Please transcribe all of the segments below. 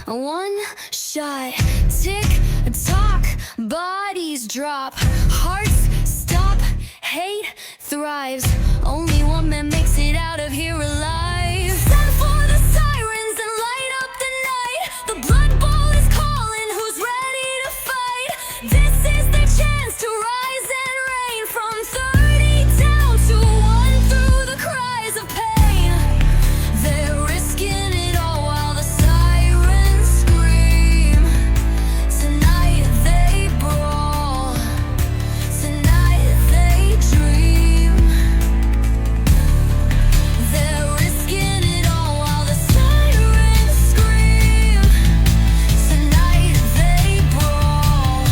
one shot. Tick tock, bodies drop, hearts stop, hate thrives. Only one man makes it out of here alive. Send for the sirens and light up the night. The blood bowl is calling, who's ready to fight? This is their chance to rise and reign. From 30 down to 1 through the cries of pain. They're risking it all while the sirens scream. Tonight they brawl, tonight they dream. They're risking it all while the sirens scream. Tonight they brawl,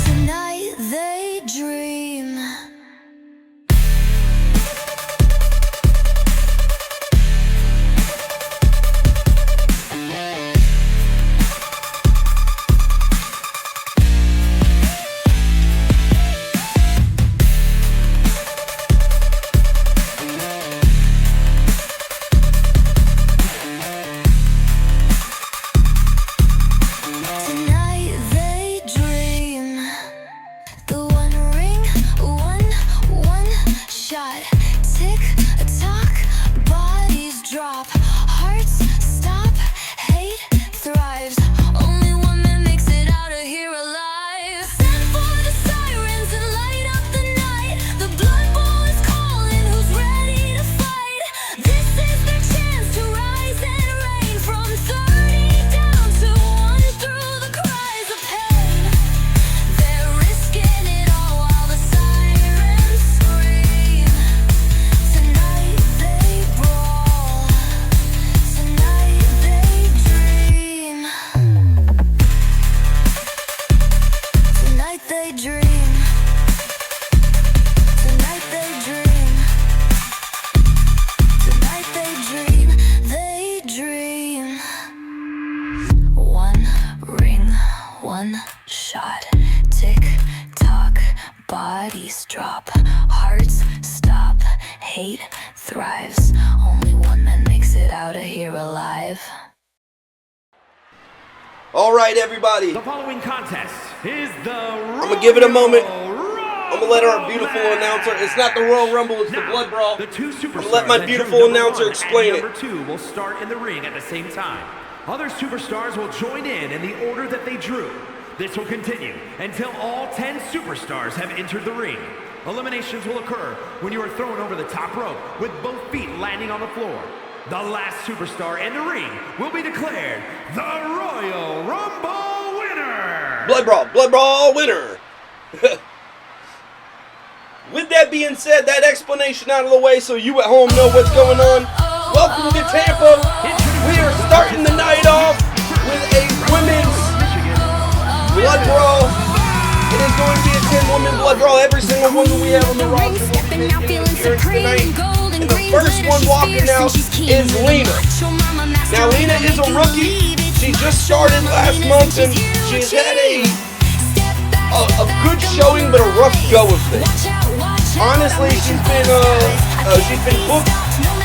tonight they dream. Tonight they dream. The one ring, one shot. Tick tock, bodies drop, hearts stop, hate thrives. Only one man makes it out of here alive. Send for the sirens and light up the night. The blood bowl is calling, who's ready to fight? This is their chance to rise and reign. From 30 down to 1 through the cries of pain. They're risking it all while the sirens scream. Tonight they brawl, tonight they dream. Tonight they dream. Tonight they dream. Tonight they dream. They dream. One ring, one shot. Tick tock, bodies drop, hearts stop, hate thrives. Only one man makes it out of here alive. All right, everybody. The following contest is the I'm gonna give it a moment. I'm gonna let our beautiful announcer. It's not the Royal Rumble. It's the Blood Brawl. The two superstars I'm gonna let my that drew beautiful number announcer 1 explain and it. number 2 will start in the ring at the same time. Other superstars will join in the order that they drew. This will continue until all 10 superstars have entered the ring. Eliminations will occur when you are thrown over the top rope with both feet landing on the floor. The last superstar in the ring will be declared the Royal Rumble winner. Blood Brawl winner. With that being said, that explanation out of the way so you at home know what's going on. Welcome to Tampa. We are starting the night off with a women's blood brawl. It is going to be a 10-woman blood brawl. Every single woman we have on the roster will be making an appearance tonight. And the first one walking out is Lena. Now, Lena is a rookie. She just started last month and she's had a good showing, but a rough go of things. Honestly, she's been booked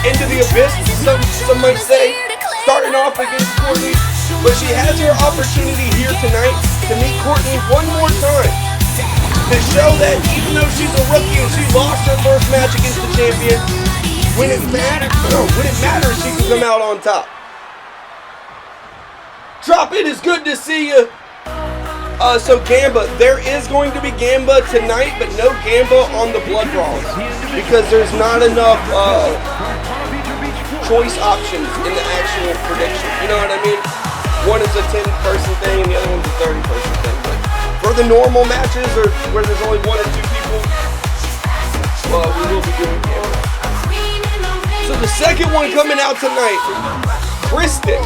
into the abyss, some might say, starting off against Kourtnee, but she has her opportunity here tonight to meet Kourtnee one more time to show that even though she's a rookie and she lost her first match against the champion, when it matters, she can come out on top. Drop It is good to see you. So Gamba, there is going to be Gamba tonight, but no Gamba on the Blood Brawls because there's not enough choice options in the actual prediction. You know what I mean? One is a 10-person thing and the other one's a 30-person thing. But for the normal matches or where there's only 1 or 2 people, we will be doing Gamba. So the second one coming out tonight, Kristen.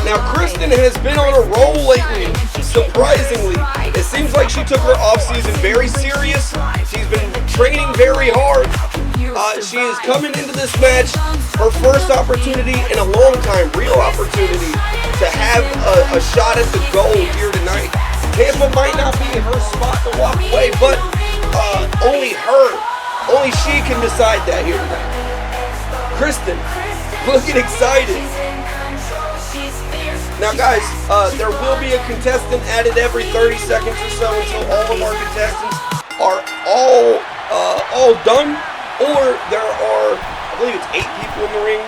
Now, Kristen has been on a roll lately, surprisingly. It seems like she took her off-season very serious. She's been training very hard. She is coming into this match, her first opportunity in a long time, real opportunity, to have a shot at the goal here tonight. Tampa might not be her spot to walk away, but only she can decide that here tonight. Kristen, looking excited. Now guys, there will be a contestant added every 30 seconds or so until all of our contestants are all done, or there are, I believe it's 8 people in the ring.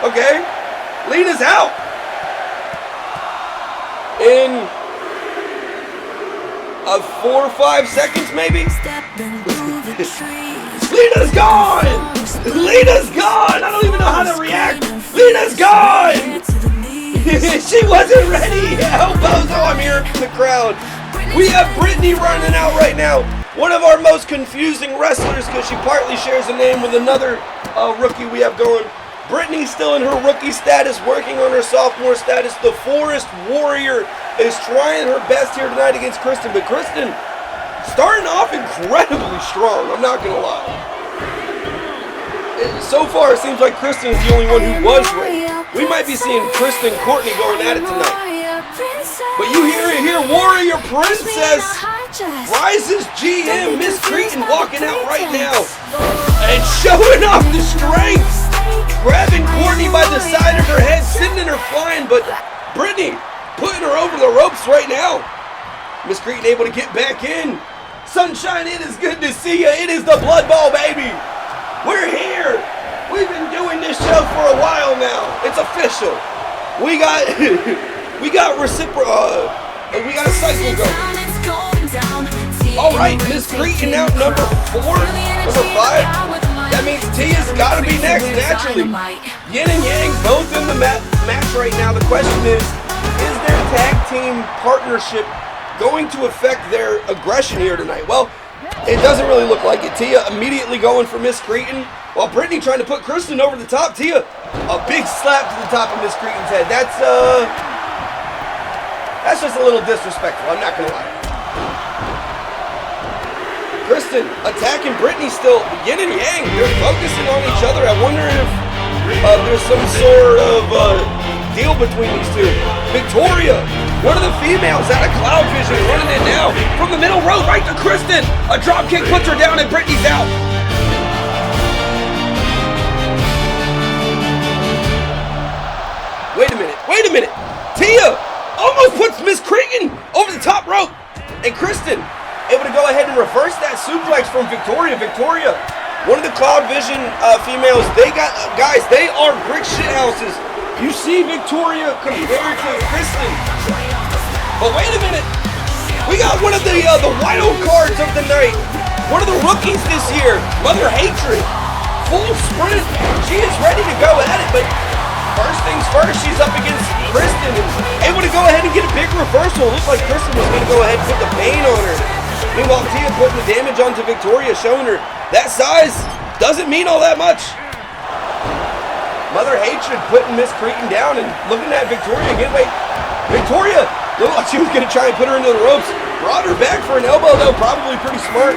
Okay, Lena's out in 4 or 5 seconds maybe. Lena's gone! Lena's gone! I don't even know how to react. Lena's gone! She wasn't ready! Elbows! Oh, I'm hearing from the crowd. We have Brittany running out right now. One of our most confusing wrestlers because she partly shares a name with another rookie we have going. Brittany's still in her rookie status, working on her sophomore status. The Forest Warrior is trying her best here tonight against Kristen, but Kristen starting off incredibly strong, I'm not gonna lie. So far, it seems like Kristen is the only one who was ready. We might be seeing Kristen and Kourtnee going at it tonight. But you hear it here, Warrior Princess, Rise's GM, Miss Cretan walking out right now. And showing off the strength. Grabbing Kourtnee by the side of her head, sending her flying, but Brittany putting her over the ropes right now. Miss Cretan able to get back in. Sunshine, it is good to see you. It is the Blood Bowl, baby. We're here. We've been doing this show for a while now. It's official. We got a cycle going. All right, Miss Cretan out number 4, number 5. That means Tia's got to be next, naturally. Yin and Yang both in the match right now. The question is their tag team partnership going to affect their aggression here tonight? Well, it doesn't really look like it. Tia immediately going for Miss Cretan, while Brittany trying to put Kristen over the top. Tia, a big slap to the top of Miss Cretan's head. That's just a little disrespectful, I'm not going to lie. Kristen attacking Brittany still. Yin and Yang, they're focusing on each other. I wonder if there's some sort of deal between these two. Victoria, one of the females out of Cloud Vision, running in now. From the middle row, right to Kristen. A drop kick puts her down and Brittany's out. Wait a minute. Tia almost puts Miss Cretan over the top rope. And Kristen able to go ahead and reverse that suplex from Victoria. Victoria, one of the Cloud Vision females, they are brick shit houses. You see Victoria compared to Kristen. But wait a minute. We got one of the wild cards of the night. One of the rookies this year, Mother Hatred. Full sprint. She is ready to go at it, but first things first, she's up against Kristen and able to go ahead and get a big reversal. Looks like Kristen was going to go ahead and put the pain on her. Meanwhile, Tia putting the damage onto Victoria, showing her that size doesn't mean all that much. Mother Hatred putting Miss Cretan down and looking at Victoria again. Wait, Victoria looked like she was going to try and put her into the ropes. Brought her back for an elbow, though, probably pretty smart.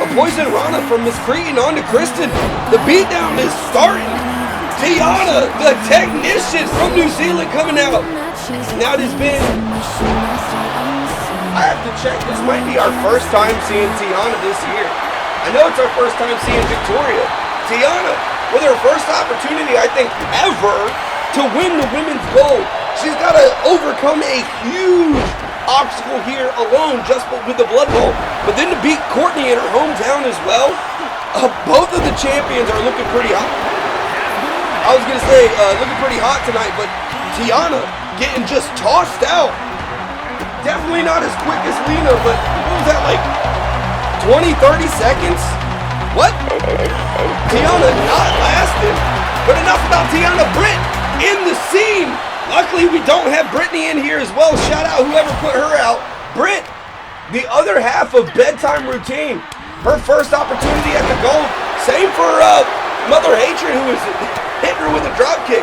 A poison Rana from Miss Cretan onto Kristen. The beatdown is starting. Tiana, the technician from New Zealand, coming out. Now it has been, I have to check, this might be our first time seeing Tiana this year. I know it's our first time seeing Victoria. Tiana, with her first opportunity, I think, ever to win the women's gold. She's got to overcome a huge obstacle here alone just with the Blood Bowl. But then to beat Kourtnee in her hometown as well, both of the champions are looking pretty hot. I was going to say, looking pretty hot tonight, but Tiana getting just tossed out. Definitely not as quick as Lena, but what was that, like 20, 30 seconds? What? Tiana not lasting. But enough about Tiana. Britt in the scene. Luckily, we don't have Brittany in here as well. Shout out whoever put her out. Britt, the other half of Bedtime Routine. Her first opportunity at the gold. Same for Mother Hatred, who was hitting her with a drop kick.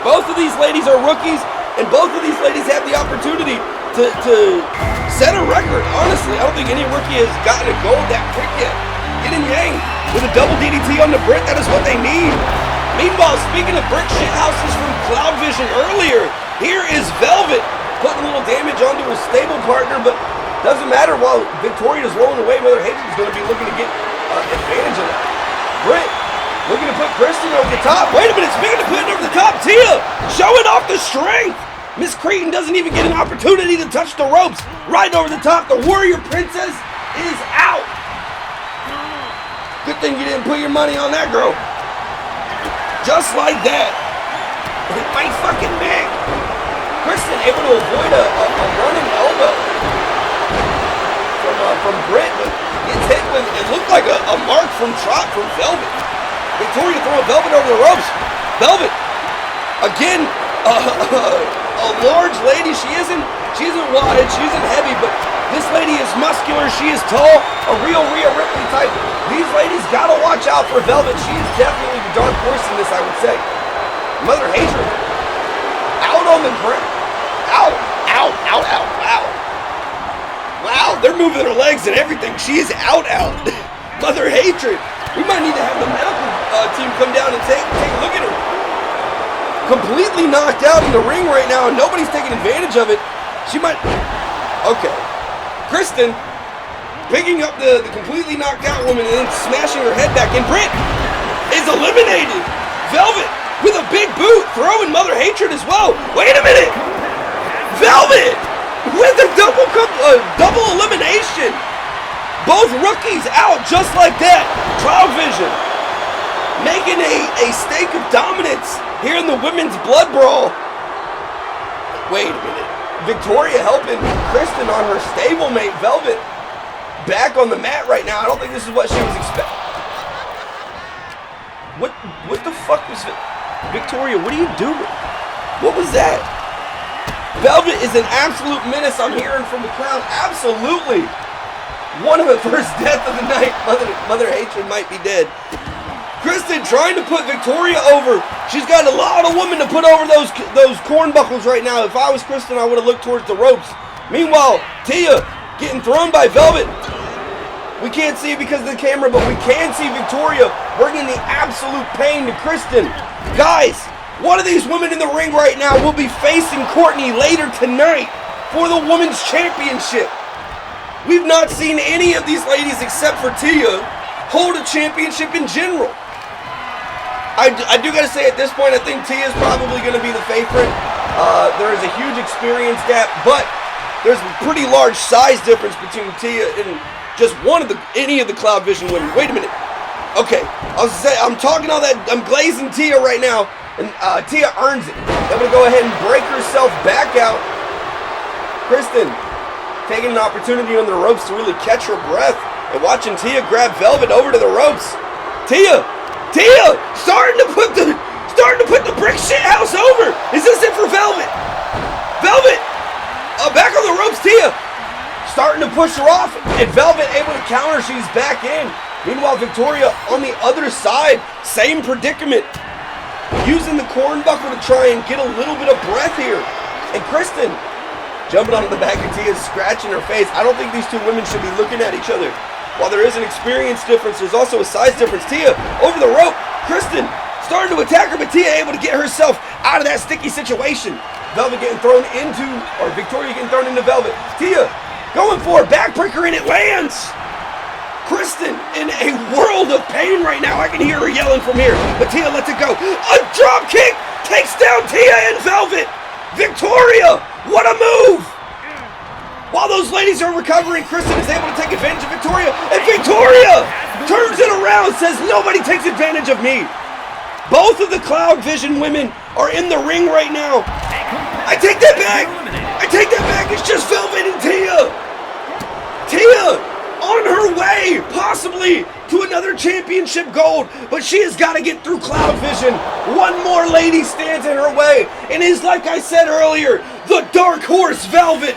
Both of these ladies are rookies, and both of these ladies have the opportunity to set a record. Honestly, I don't think any rookie has gotten a gold that quick yet. Yin and Yang with a double DDT on the Britt. That is what they need. Meanwhile, speaking of brick shit houses from Cloud Vision earlier, here is Velvet putting a little damage onto his stable partner, but doesn't matter. While Victoria's rolling away, Mother Hatred's going to be looking to get advantage of that. Britt Looking to put Kristen over the top. Wait a minute, speaking of putting over the top, Tia showing off the strength. Miss Creighton doesn't even get an opportunity to touch the ropes. Right over the top, the Warrior Princess is out. Good thing you didn't put your money on that girl. Just like that. My fucking neck. Kristen able to avoid a running elbow from Britt, but gets hit with, it looked like a mark from Trot from Velvet. Victoria throwing Velvet over the ropes. Velvet, again, a large lady. She isn't wadded, she isn't heavy, but this lady is muscular, she is tall, a real Rhea Ripley type. These ladies gotta watch out for Velvet. She is definitely the dark horse in this, I would say. Mother Hatred, out on the ground. Out, wow. Wow, they're moving their legs and everything. She is out. Mother Hatred. We might need to have the medical team come down and take a look at her. Completely knocked out in the ring right now, and nobody's taking advantage of it. She might... Okay. Kristen picking up the completely knocked out woman and then smashing her head back in. Britt is eliminated. Velvet with a big boot, throwing Mother Hatred as well. Wait a minute. Velvet with a double elimination. Both rookies out just like that. Cloud Vision making a stake of dominance here in the women's blood brawl. Wait a minute. Victoria helping Kristen on her stablemate Velvet back on the mat right now. I don't think this is what she was expecting. What the fuck was it? Victoria, what are you doing? What was that? Velvet is an absolute menace, I'm hearing from the crowd. Absolutely. One of the first death of the night. Mother Hatred might be dead. Kristen trying to put Victoria over. She's got a lot of women to put over those corn buckles right now. If I was Kristen, I would have looked towards the ropes. Meanwhile, Tia getting thrown by Velvet. We can't see it because of the camera, but we can see Victoria bringing the absolute pain to Kristen. Guys, one of these women in the ring right now will be facing Kourtnee later tonight for the Women's Championship. We've not seen any of these ladies except for Tia hold a championship in general. I do gotta say at this point, I think Tia is probably gonna be the favorite. There is a huge experience gap, but there's a pretty large size difference between Tia and just any of the Cloud Vision women. Wait a minute. Okay, I'm talking all that, I'm glazing Tia right now, and Tia earns it. I'm gonna go ahead and break herself back out. Kristen taking an opportunity on the ropes to really catch her breath and watching Tia grab Velvet over to the ropes. Tia starting to put the brick shit house over. Is this it for Velvet? Velvet back on the ropes. Tia starting to push her off, and Velvet able to counter. She's back in. Meanwhile, Victoria on the other side, same predicament, using the corn buckle to try and get a little bit of breath here. And Kristen jumping onto the back of Tia, scratching her face. I don't think these two women should be looking at each other. While there is an experience difference, there's also a size difference. Tia over the rope. Kristen starting to attack her, but Tia able to get herself out of that sticky situation. Velvet getting thrown into, or Victoria getting thrown into Velvet. Tia going for a backbreaker, and it lands. Kristen in a world of pain right now. I can hear her yelling from here, but Tia lets it go. A drop kick takes down Tia and Velvet. Victoria, what a move! While those ladies are recovering, Kristen is able to take advantage of Victoria, and Victoria turns it around, says nobody takes advantage of me. Both of the Cloud Vision women are in the ring right now. I take that back. It's just Velvet and Tia. Tia on her way, possibly, to another championship gold, but she has got to get through Cloud Vision. One more lady stands in her way, and is, like I said earlier, the dark horse Velvet.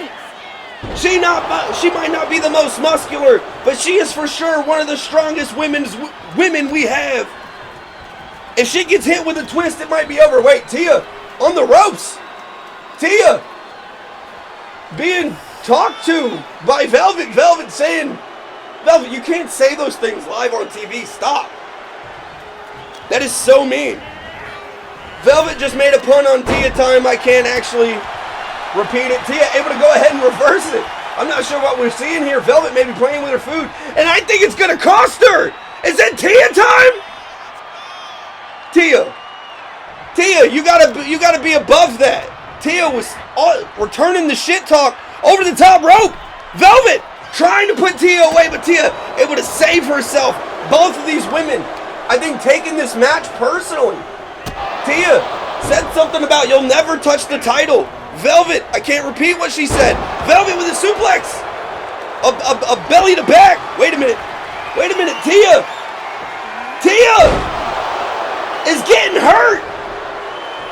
She might not be the most muscular, but she is for sure one of the strongest women we have. If she gets hit with a twist, it might be over. Wait, Tia on the ropes. Tia being talked to by Velvet. Velvet saying, Velvet, you can't say those things live on TV. Stop. That is so mean. Velvet just made a pun on Tia time. I can't actually repeat it. Tia able to go ahead and reverse it. I'm not sure what we're seeing here. Velvet may be playing with her food, and I think it's going to cost her. Is it Tia time? Tia, you gotta be above that. Tia was returning the shit talk over the top rope. Velvet trying to put Tia away, but Tia able to save herself. Both of these women, I think, taking this match personally. Tia said something about you'll never touch the title. Velvet, I can't repeat what she said. Velvet with a suplex. A belly to back. Wait a minute. Tia is getting hurt.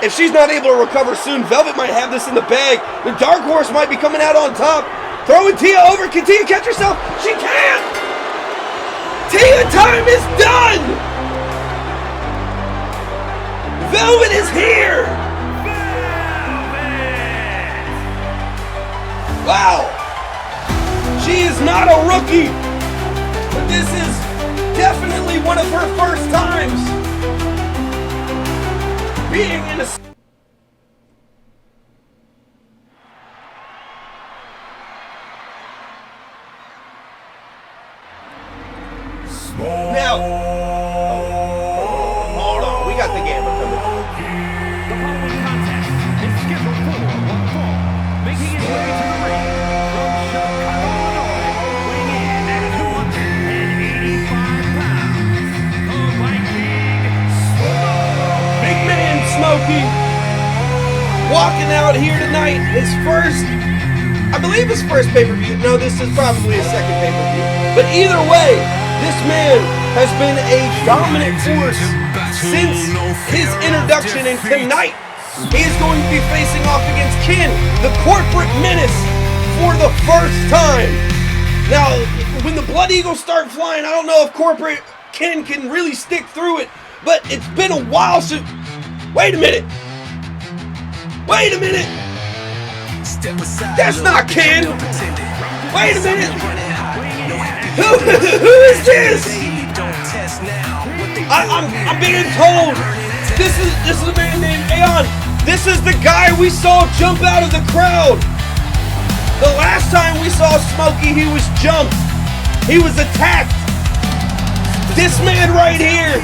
If she's not able to recover soon, Velvet might have this in the bag. The Dark Horse might be coming out on top. Throwing Tia over. Can Tia catch herself? She can't. Tia time is done. Velvet is here. Wow. She is not a rookie. But this is definitely one of her first times being in a... Now, hold on, we got the Gamma coming. The following contest is scheduled for one fall, making his way to the ring from Chicago, Illinois, weighing in at 285 pounds, the Viking Smokey. Big man Smokey walking out here tonight. His first, I believe his first pay-per-view. No, this is probably his second pay-per-view. But either way, this man has been a dominant force since his introduction, and tonight he is going to be facing off against Ken, the corporate menace, for the first time. Now, when the Blood Eagles start flying, I don't know if corporate Ken can really stick through it, but it's been a while since... Wait a minute! That's not Ken! Wait a minute! Who is this? I'm being told this is a man named Aeonn. This is the guy we saw jump out of the crowd. The last time we saw Smokey, he was jumped. He was attacked. This man right here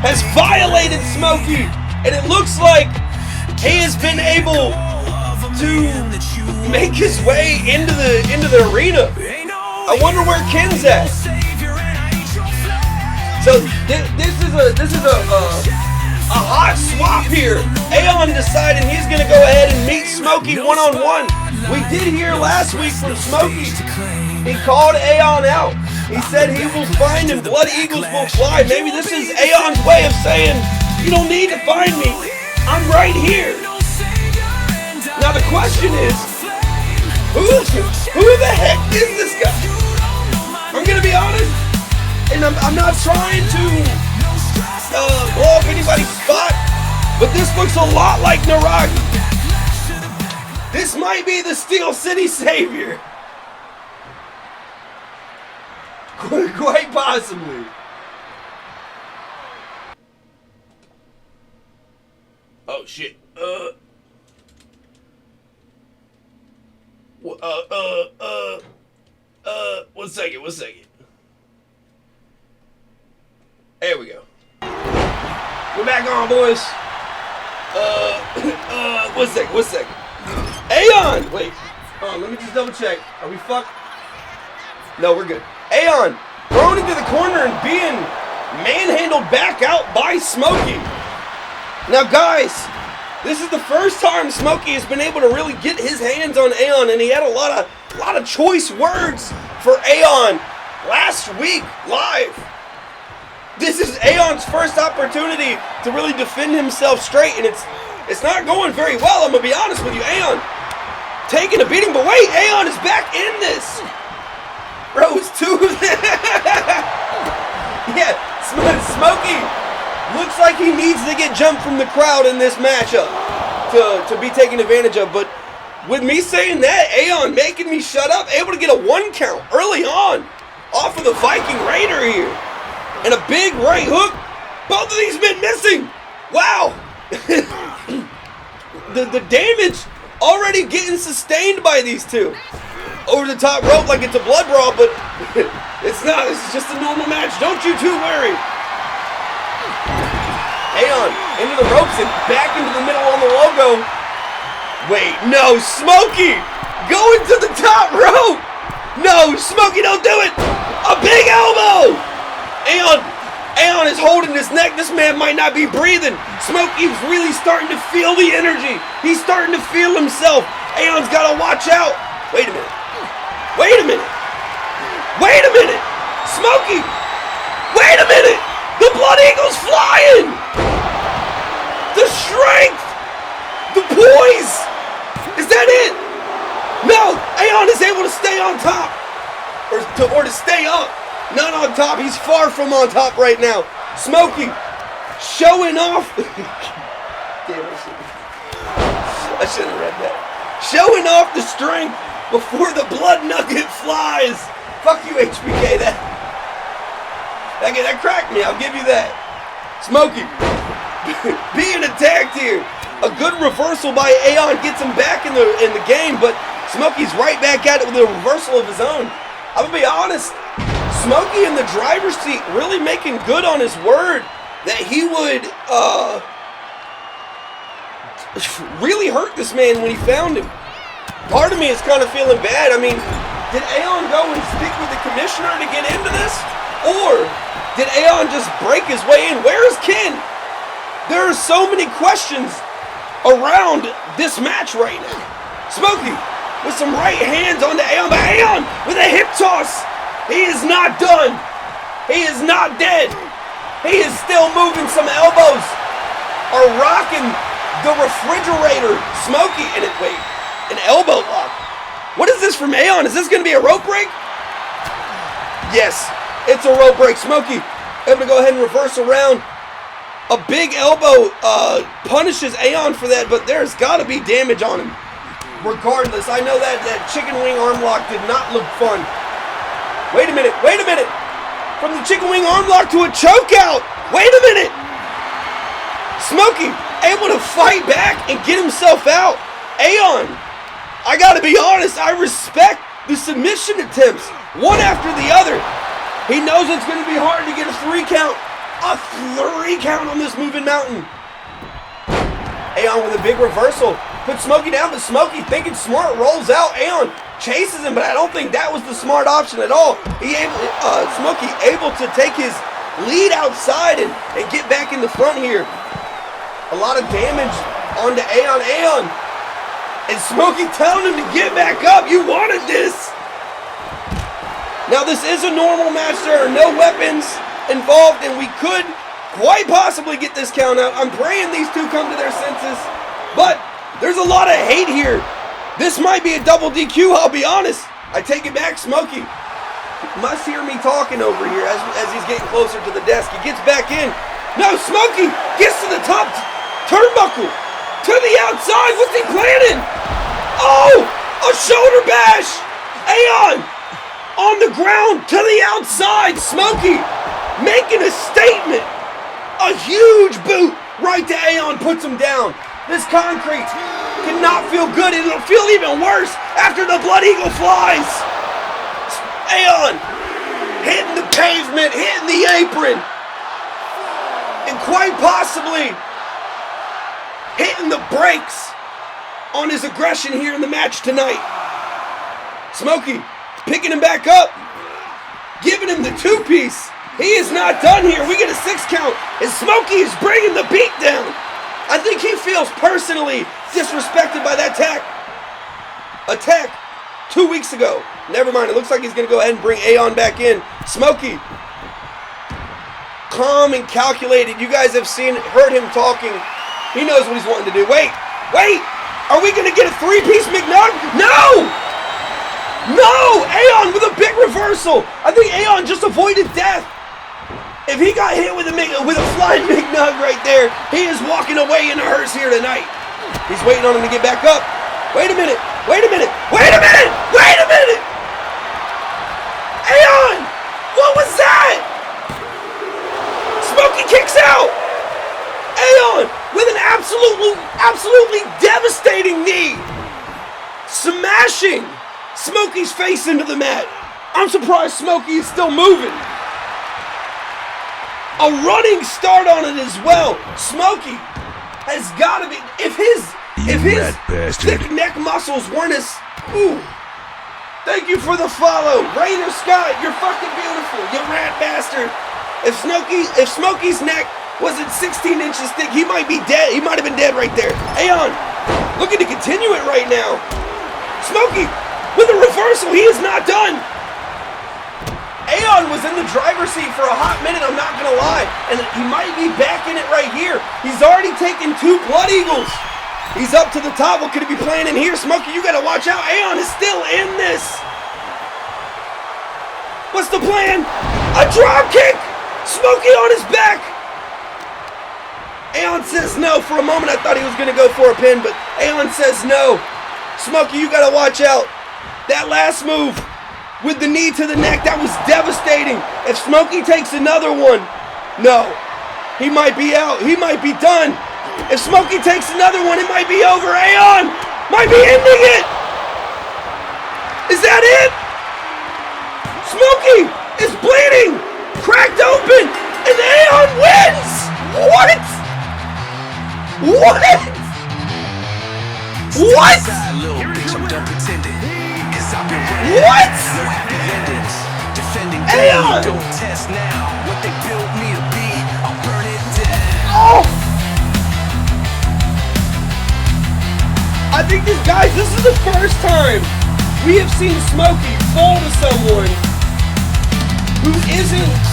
has violated Smokey, and it looks like he has been able to make his way into the arena. I wonder where Ken's at. So this is a hot swap here. Aeonn decided he's gonna go ahead and meet Smokey one-on-one. We did hear last week from Smokey. He called Aeonn out. He said he will find him. Blood Eagles will fly. Maybe this is Aeonn's way of saying, you don't need to find me. I'm right here. Now the question is, who the heck is this guy? I'm gonna be honest, and I'm not trying to blow up anybody's spot, but this looks a lot like Naragi. This might be the Steel City Savior. Quite possibly. Oh shit. One second. There we go. We're back on, boys. One second. Aeonn! Wait. Let me just double check. Are we fucked? No, we're good. Aeonn thrown into the corner and being manhandled back out by Smokey. Now, guys, this is the first time Smokey has been able to really get his hands on Aeonn, and he had a lot of choice words for Aeonn last week live. This is Aeonn's first opportunity to really defend himself straight, and it's not going very well. I'm gonna be honest with you. Aeonn taking a beating, but wait, Aeonn is back in this. Bro, it's two. Yeah, Smokey looks like he needs to get jumped from the crowd in this matchup to be taken advantage of. But with me saying that, Aeonn making me shut up, able to get a 1 count early on off of the Viking Raider here. And a big right hook. Both of these men missing. Wow. the damage already getting sustained by these two. Over the top rope like it's a blood brawl, but it's not. This is just a normal match. Don't you two worry. Aeonn into the ropes and back into the middle on the logo. Wait, no, Smokey going to the top rope. No, Smokey, don't do it. A big elbow. Aeonn is holding his neck. This man might not be breathing. Smokey's really starting to feel the energy. He's starting to feel himself. Aeonn's got to watch out. Wait a minute. Wait a minute. Wait a minute. Smokey. Wait a minute. The Blood Eagle's flying. The strength. The poise. Is that it? No. Aeonn is able to stay on top. Or to stay up. Not on top. He's far from on top right now. Smokey showing off. Damn, I should have read that. Showing off the strength before the blood nugget flies. Fuck you, HBK. That cracked me. I'll give you that. Smokey being attacked here. A good reversal by Aeonn gets him back in the game, but Smokey's right back at it with a reversal of his own. I'm gonna be honest. Smokey in the driver's seat, really making good on his word that he would really hurt this man when he found him. Part of me is kind of feeling bad. I mean, did Aeonn go and speak with the commissioner to get into this? Or did Aeonn just break his way in? Where is Ken? There are so many questions around this match right now. Smokey with some right hands onto Aeonn, but Aeonn with a hip toss. He is not done. He is not dead. He is still moving some elbows. Are rocking the refrigerator. Smokey, and wait, an elbow lock. What is this from Aeonn? Is this going to be a rope break? Yes, it's a rope break. Smokey able to go ahead and reverse around. A big elbow punishes Aeonn for that, but there's got to be damage on him. Regardless, I know that chicken wing arm lock did not look fun. Wait a minute, wait a minute. From the chicken wing arm lock to a choke out. Wait a minute. Smokey able to fight back and get himself out. Aeonn, I gotta be honest, I respect the submission attempts, one after the other. He knows it's gonna be hard to get a 3 count. A 3 count on this moving mountain. Aeonn with a big reversal. Put Smokey down, but Smokey thinking smart rolls out. Aeonn chases him, but I don't think that was the smart option at all. Smokey able to take his lead outside and get back in the front here. A lot of damage onto Aeonn. And Smokey telling him to get back up. You wanted this. Now this is a normal match. There are no weapons involved, and we could quite possibly get this count out. I'm praying these two come to their senses, but there's a lot of hate here. This might be a double DQ, I'll be honest. I take it back, Smokey must hear me talking over here as he's getting closer to the desk. He gets back in. No, Smokey gets to the top turnbuckle. To the outside, what's he planning? Oh, a shoulder bash. Aeonn on the ground to the outside. Smokey making a statement. A huge boot right to Aeonn, puts him down. This concrete cannot feel good. It'll feel even worse after the Blood Eagle flies. Aeonn hitting the pavement, hitting the apron, and quite possibly hitting the brakes on his aggression here in the match tonight. Smokey picking him back up, giving him the 2-piece. He is not done here. We get a 6 count, and Smokey is bringing the beat down. I think he feels personally disrespected by that attack 2 weeks ago. Never mind, it looks like he's going to go ahead and bring Aeonn back in. Smokey, calm and calculated. You guys have heard him talking. He knows what he's wanting to do. Wait, are we going to get a 3-piece McNug? No! Aeonn with a big reversal. I think Aeonn just avoided death. If he got hit with a flying McNug right there, he is walking away in a hearse here tonight. He's waiting on him to get back up. Wait a minute. Aeonn, what was that? Smokey kicks out. Aeonn with an absolutely devastating knee. Smashing Smokey's face into the mat. I'm surprised Smokey is still moving. a running start on it as well. Smokey has got to be, if his thick neck muscles weren't as, ooh. Thank you for the follow. Rainer Scott, you're fucking beautiful, you rat bastard. If Smokey's neck wasn't 16 inches thick, he might be dead. He might have been dead right there. Aeonn, looking to continue it right now. Smokey with a reversal, he is not done. Aeonn was in the driver's seat for a hot minute, I'm not gonna lie. And he might be back in it right here. He's already taken 2 Blood Eagles. He's up to the top. What could he be playing in here? Smokey, you gotta watch out. Aeonn is still in this. What's the plan? A drop kick! Smokey on his back! Aeonn says no. For a moment I thought he was gonna go for a pin, but Aeonn says no. Smokey, you gotta watch out. That last move with the knee to the neck, that was devastating. If Smokey takes another one, no. He might be out. He might be done. If Smokey takes another one, it might be over. Aeonn might be ending it. Is that it? Smokey is bleeding, cracked open, and Aeonn wins. What? What? What? What? Aeonn! Oh! I think this is the first time we have seen Smokey fall to someone who isn't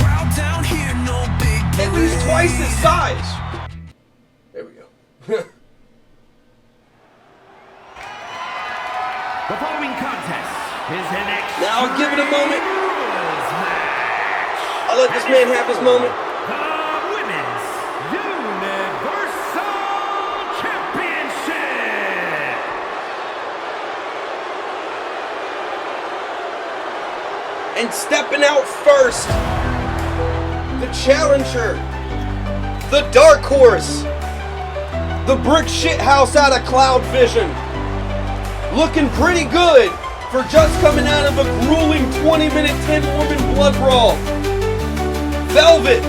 at least twice his size. There we go. The following contest is an extreme Now I'll give it a moment. rules match. I'll let this man have his moment. The Women's Universal Championship. And stepping out first, the challenger, the dark horse, the brick shit house out of Cloud Vision. Looking pretty good for just coming out of a grueling 20-minute 10-woman blood brawl. Velvet,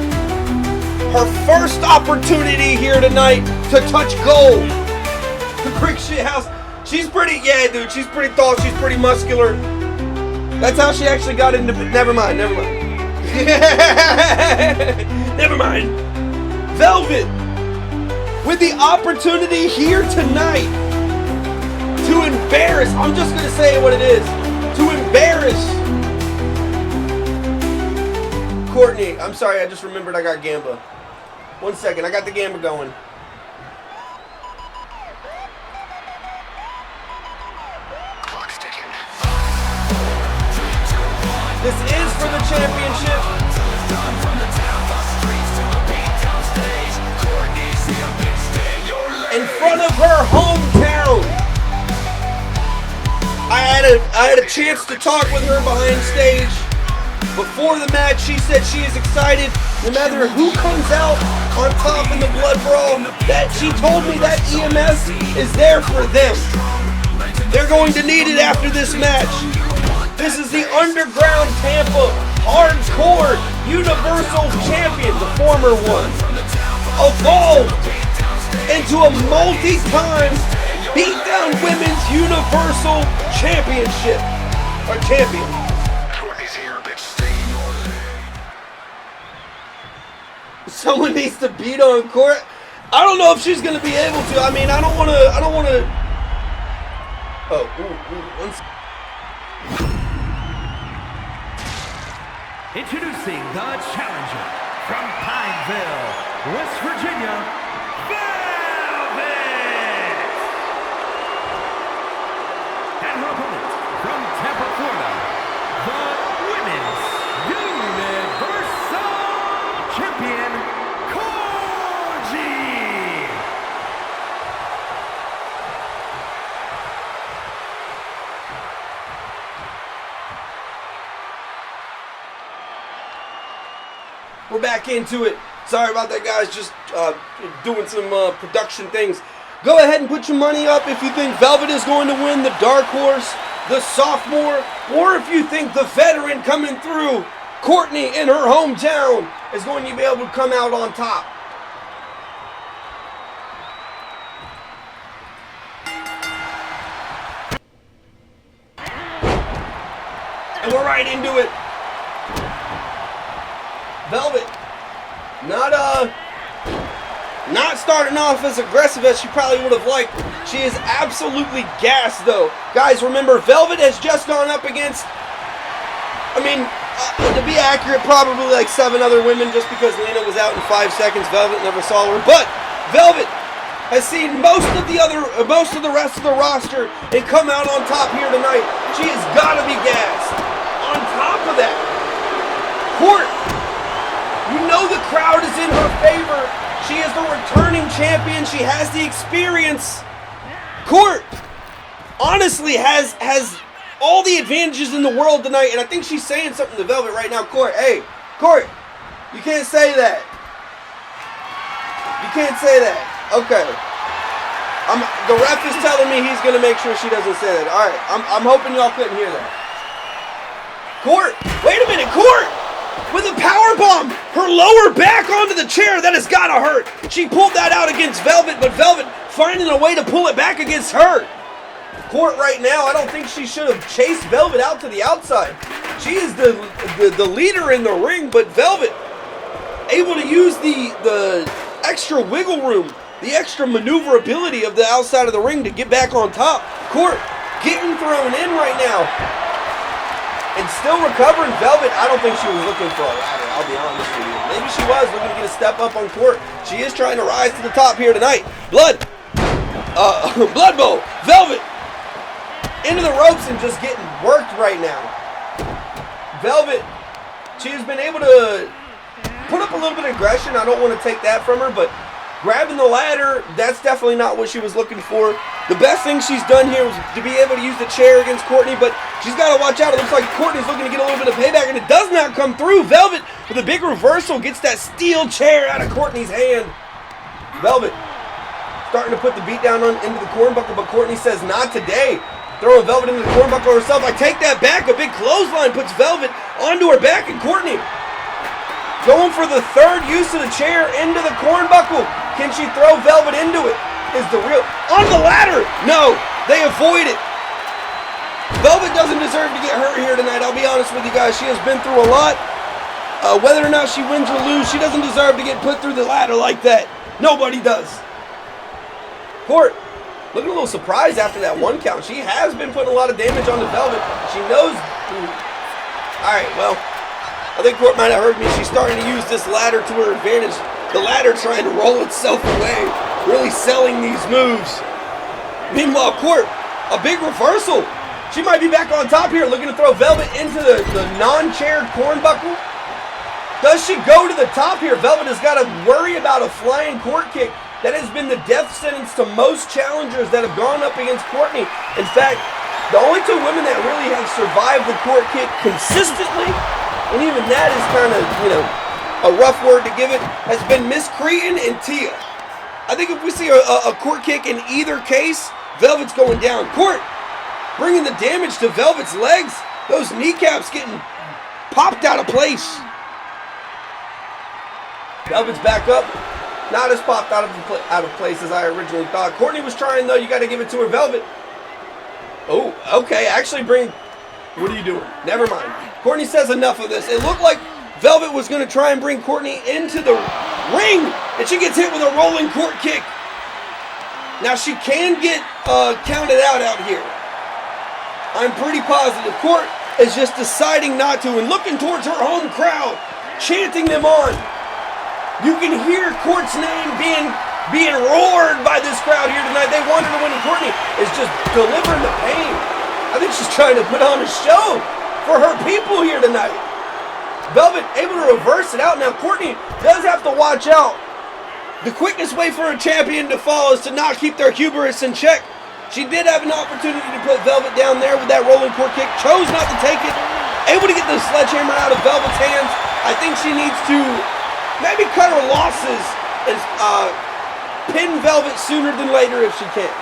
her first opportunity here tonight to touch gold. The brick shit house, she's pretty, yeah dude, she's pretty tall, she's pretty muscular. That's how she actually got into, never mind. Never mind. Velvet, with the opportunity here tonight to embarrass, I'm just gonna say what it is, to embarrass Kourtnee. I'm sorry, I just remembered I got Gamba. 1 second, I got the Gamba going. This is for the championship. In front of her hometown. I had a chance to talk with her behind stage. Before the match, she said she is excited no matter who comes out on top in the blood brawl. That she told me that EMS is there for them. They're going to need it after this match. This is the Underground Tampa Hardcore Universal Champion, the former one, evolved into a multi-time BeatDown Women's Universal Championship, or champion. Someone needs to beat on Court. I don't know if she's gonna be able to. I mean, I don't wanna. Oh, one second. Introducing the challenger from Pineville, West Virginia, Velvet! And her opponent from Tampa, Florida, the Women's Universal Champion, Kourtnee! We're back into it. Sorry about that, guys. Just doing some production things. Go ahead and put your money up if you think Velvet is going to win the dark horse, the sophomore, or if you think the veteran coming through Kourtnee in her hometown is going to be able to come out on top. And we're right into it. Velvet, not starting off as aggressive as she probably would have liked. She is absolutely gassed, though. Guys, remember, Velvet has just gone up against, to be accurate, probably like 7 other women, just because Lena was out in 5 seconds. Velvet never saw her. But Velvet has seen most of the rest of the roster and come out on top here tonight. She has got to be gassed. On top of that, Court, you know the crowd is in her favor. She is the returning champion. She has the experience. Court honestly has all the advantages in the world tonight, and I think she's saying something to Velvet right now. Court, hey, Court, you can't say that. You can't say that. Okay. The ref is telling me he's going to make sure she doesn't say that. All right, I'm hoping y'all couldn't hear that. Court, wait a minute, Court! With a power bomb, her lower back onto the chair, that has got to hurt. She pulled that out against Velvet, but Velvet finding a way to pull it back against her. Court right now, I don't think she should have chased Velvet out to the outside. She is the leader in the ring, but Velvet able to use the extra wiggle room, the extra maneuverability of the outside of the ring to get back on top. Court getting thrown in right now. And still recovering. Velvet, I don't think she was looking for a ladder, I'll be honest with you. Maybe she was looking to get a step up on Court. She is trying to rise to the top here tonight. BloodBowl, Velvet, into the ropes and just getting worked right now. Velvet, she has been able to put up a little bit of aggression. I don't want to take that from her, but grabbing the ladder, that's definitely not what she was looking for. The best thing she's done here was to be able to use the chair against Kourtnee, but she's got to watch out. It looks like Kourtnee's looking to get a little bit of payback, and it does not come through. Velvet, with a big reversal, gets that steel chair out of Kourtnee's hand. Velvet starting to put the beat down into the cornbuckle, but Kourtnee says, not today. Throwing Velvet into the cornbuckle herself. I take that back. A big clothesline puts Velvet onto her back, and Kourtnee going for the third use of the chair into the cornbuckle. Can she throw Velvet into it? Is the real on the ladder? No, they avoid it. Velvet doesn't deserve to get hurt here tonight. I'll be honest with you guys. She has been through a lot. Whether or not she wins or loses, she doesn't deserve to get put through the ladder like that. Nobody does. Court looking a little surprised after that 1 count. She has been putting a lot of damage on the Velvet. She knows. All right, well, I think Court might have heard me. She's starting to use this ladder to her advantage. The ladder trying to roll itself away, really selling these moves. Meanwhile, Court, a big reversal. She might be back on top here, looking to throw Velvet into the non-chaired cornbuckle. Does she go to the top here? Velvet has got to worry about a flying Court kick. That has been the death sentence to most challengers that have gone up against Kourtnee. In fact, the only 2 women that really have survived the Court kick consistently, and even that is kind of, a rough word to give it, has been Miss Cretan and Tia. I think if we see a Court kick in either case, Velvet's going down. Court bringing the damage to Velvet's legs. Those kneecaps getting popped out of place. Velvet's back up. Not as popped out of place as I originally thought. Kourtnee was trying, though. You got to give it to her. Velvet. Oh, okay. Actually what are you doing? Never mind. Kourtnee says enough of this. It looked like Velvet was going to try and bring Kourtnee into the ring, and she gets hit with a rolling Court kick. Now she can get counted out here. I'm pretty positive. Court is just deciding not to and looking towards her home crowd, chanting them on. You can hear Court's name being roared by this crowd here tonight. They wanted to win, and Kourtnee is just delivering the pain. I think she's trying to put on a show for her people here tonight. Velvet able to reverse it out. Now Kourtnee does have to watch out. The quickest way for a champion to fall is to not keep their hubris in check. She did have an opportunity to put Velvet down there with that rolling Court kick. Chose not to take it. Able to get the sledgehammer out of Velvet's hands. I think she needs to maybe cut her losses and pin Velvet sooner than later if she can.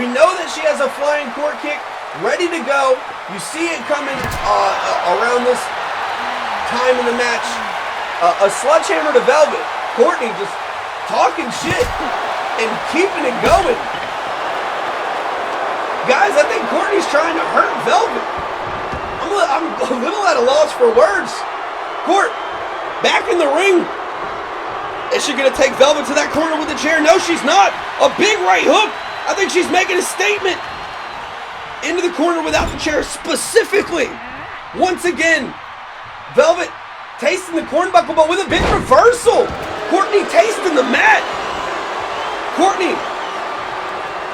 We know that she has a flying Court kick ready to go. You see it coming around this time in the match. A sledgehammer to Velvet. Kourtnee just talking shit and keeping it going. Guys, I think Kourtnee's trying to hurt Velvet. I'm a little at a loss for words. Court, back in the ring. Is she going to take Velvet to that corner with the chair? No, she's not. A big right hook. I think she's making a statement. Into the corner without the chair specifically. Once again, Velvet tasting the cornbuckle, but with a big reversal. Kourtnee tasting the mat. Kourtnee,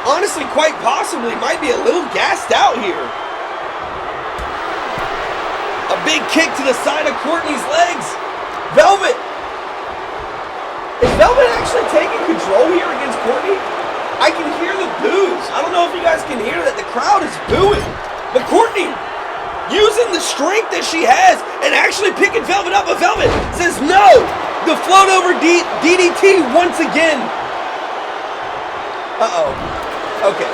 honestly, quite possibly, might be a little gassed out here. A big kick to the side of Kourtnee's legs. Velvet. Is Velvet actually taking control here against Kourtnee? I can hear the boos. I don't know if you guys can hear that. The crowd is booing. But Kourtnee, using the strength that she has and actually picking Velvet up, but Velvet says no. The float over DDT once again. Uh-oh. Okay.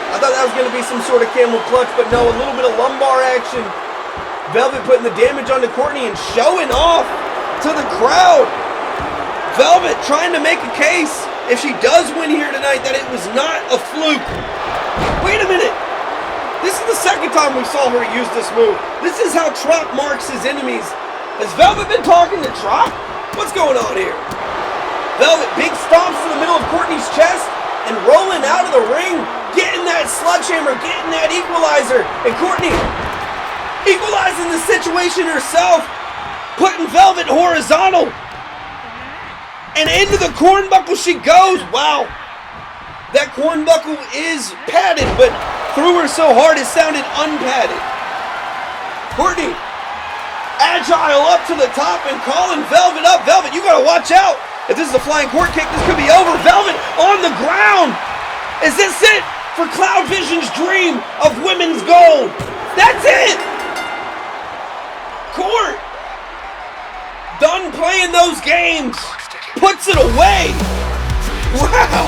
I thought that was going to be some sort of camel clutch, but no, a little bit of lumbar action. Velvet putting the damage onto Kourtnee and showing off to the crowd. Velvet trying to make a case, if she does win here tonight, that it was not a fluke. Wait a minute. This is the second time we saw her use this move. This is how Trop marks his enemies. Has Velvet been talking to Trop? What's going on here? Velvet, big stomps to the middle of Kourtnee's chest and rolling out of the ring, getting that sledgehammer, getting that equalizer. And Kourtnee equalizing the situation herself, putting Velvet horizontal. And into the cornbuckle she goes. Wow. That cornbuckle is padded, but threw her so hard it sounded unpadded. Kourtnee, agile up to the top and calling Velvet up. Velvet, you gotta watch out. If this is a flying court kick, this could be over. Velvet on the ground. Is this it for Cloud Vision's dream of women's gold? That's it. Court, done playing those games. Puts it away. Wow.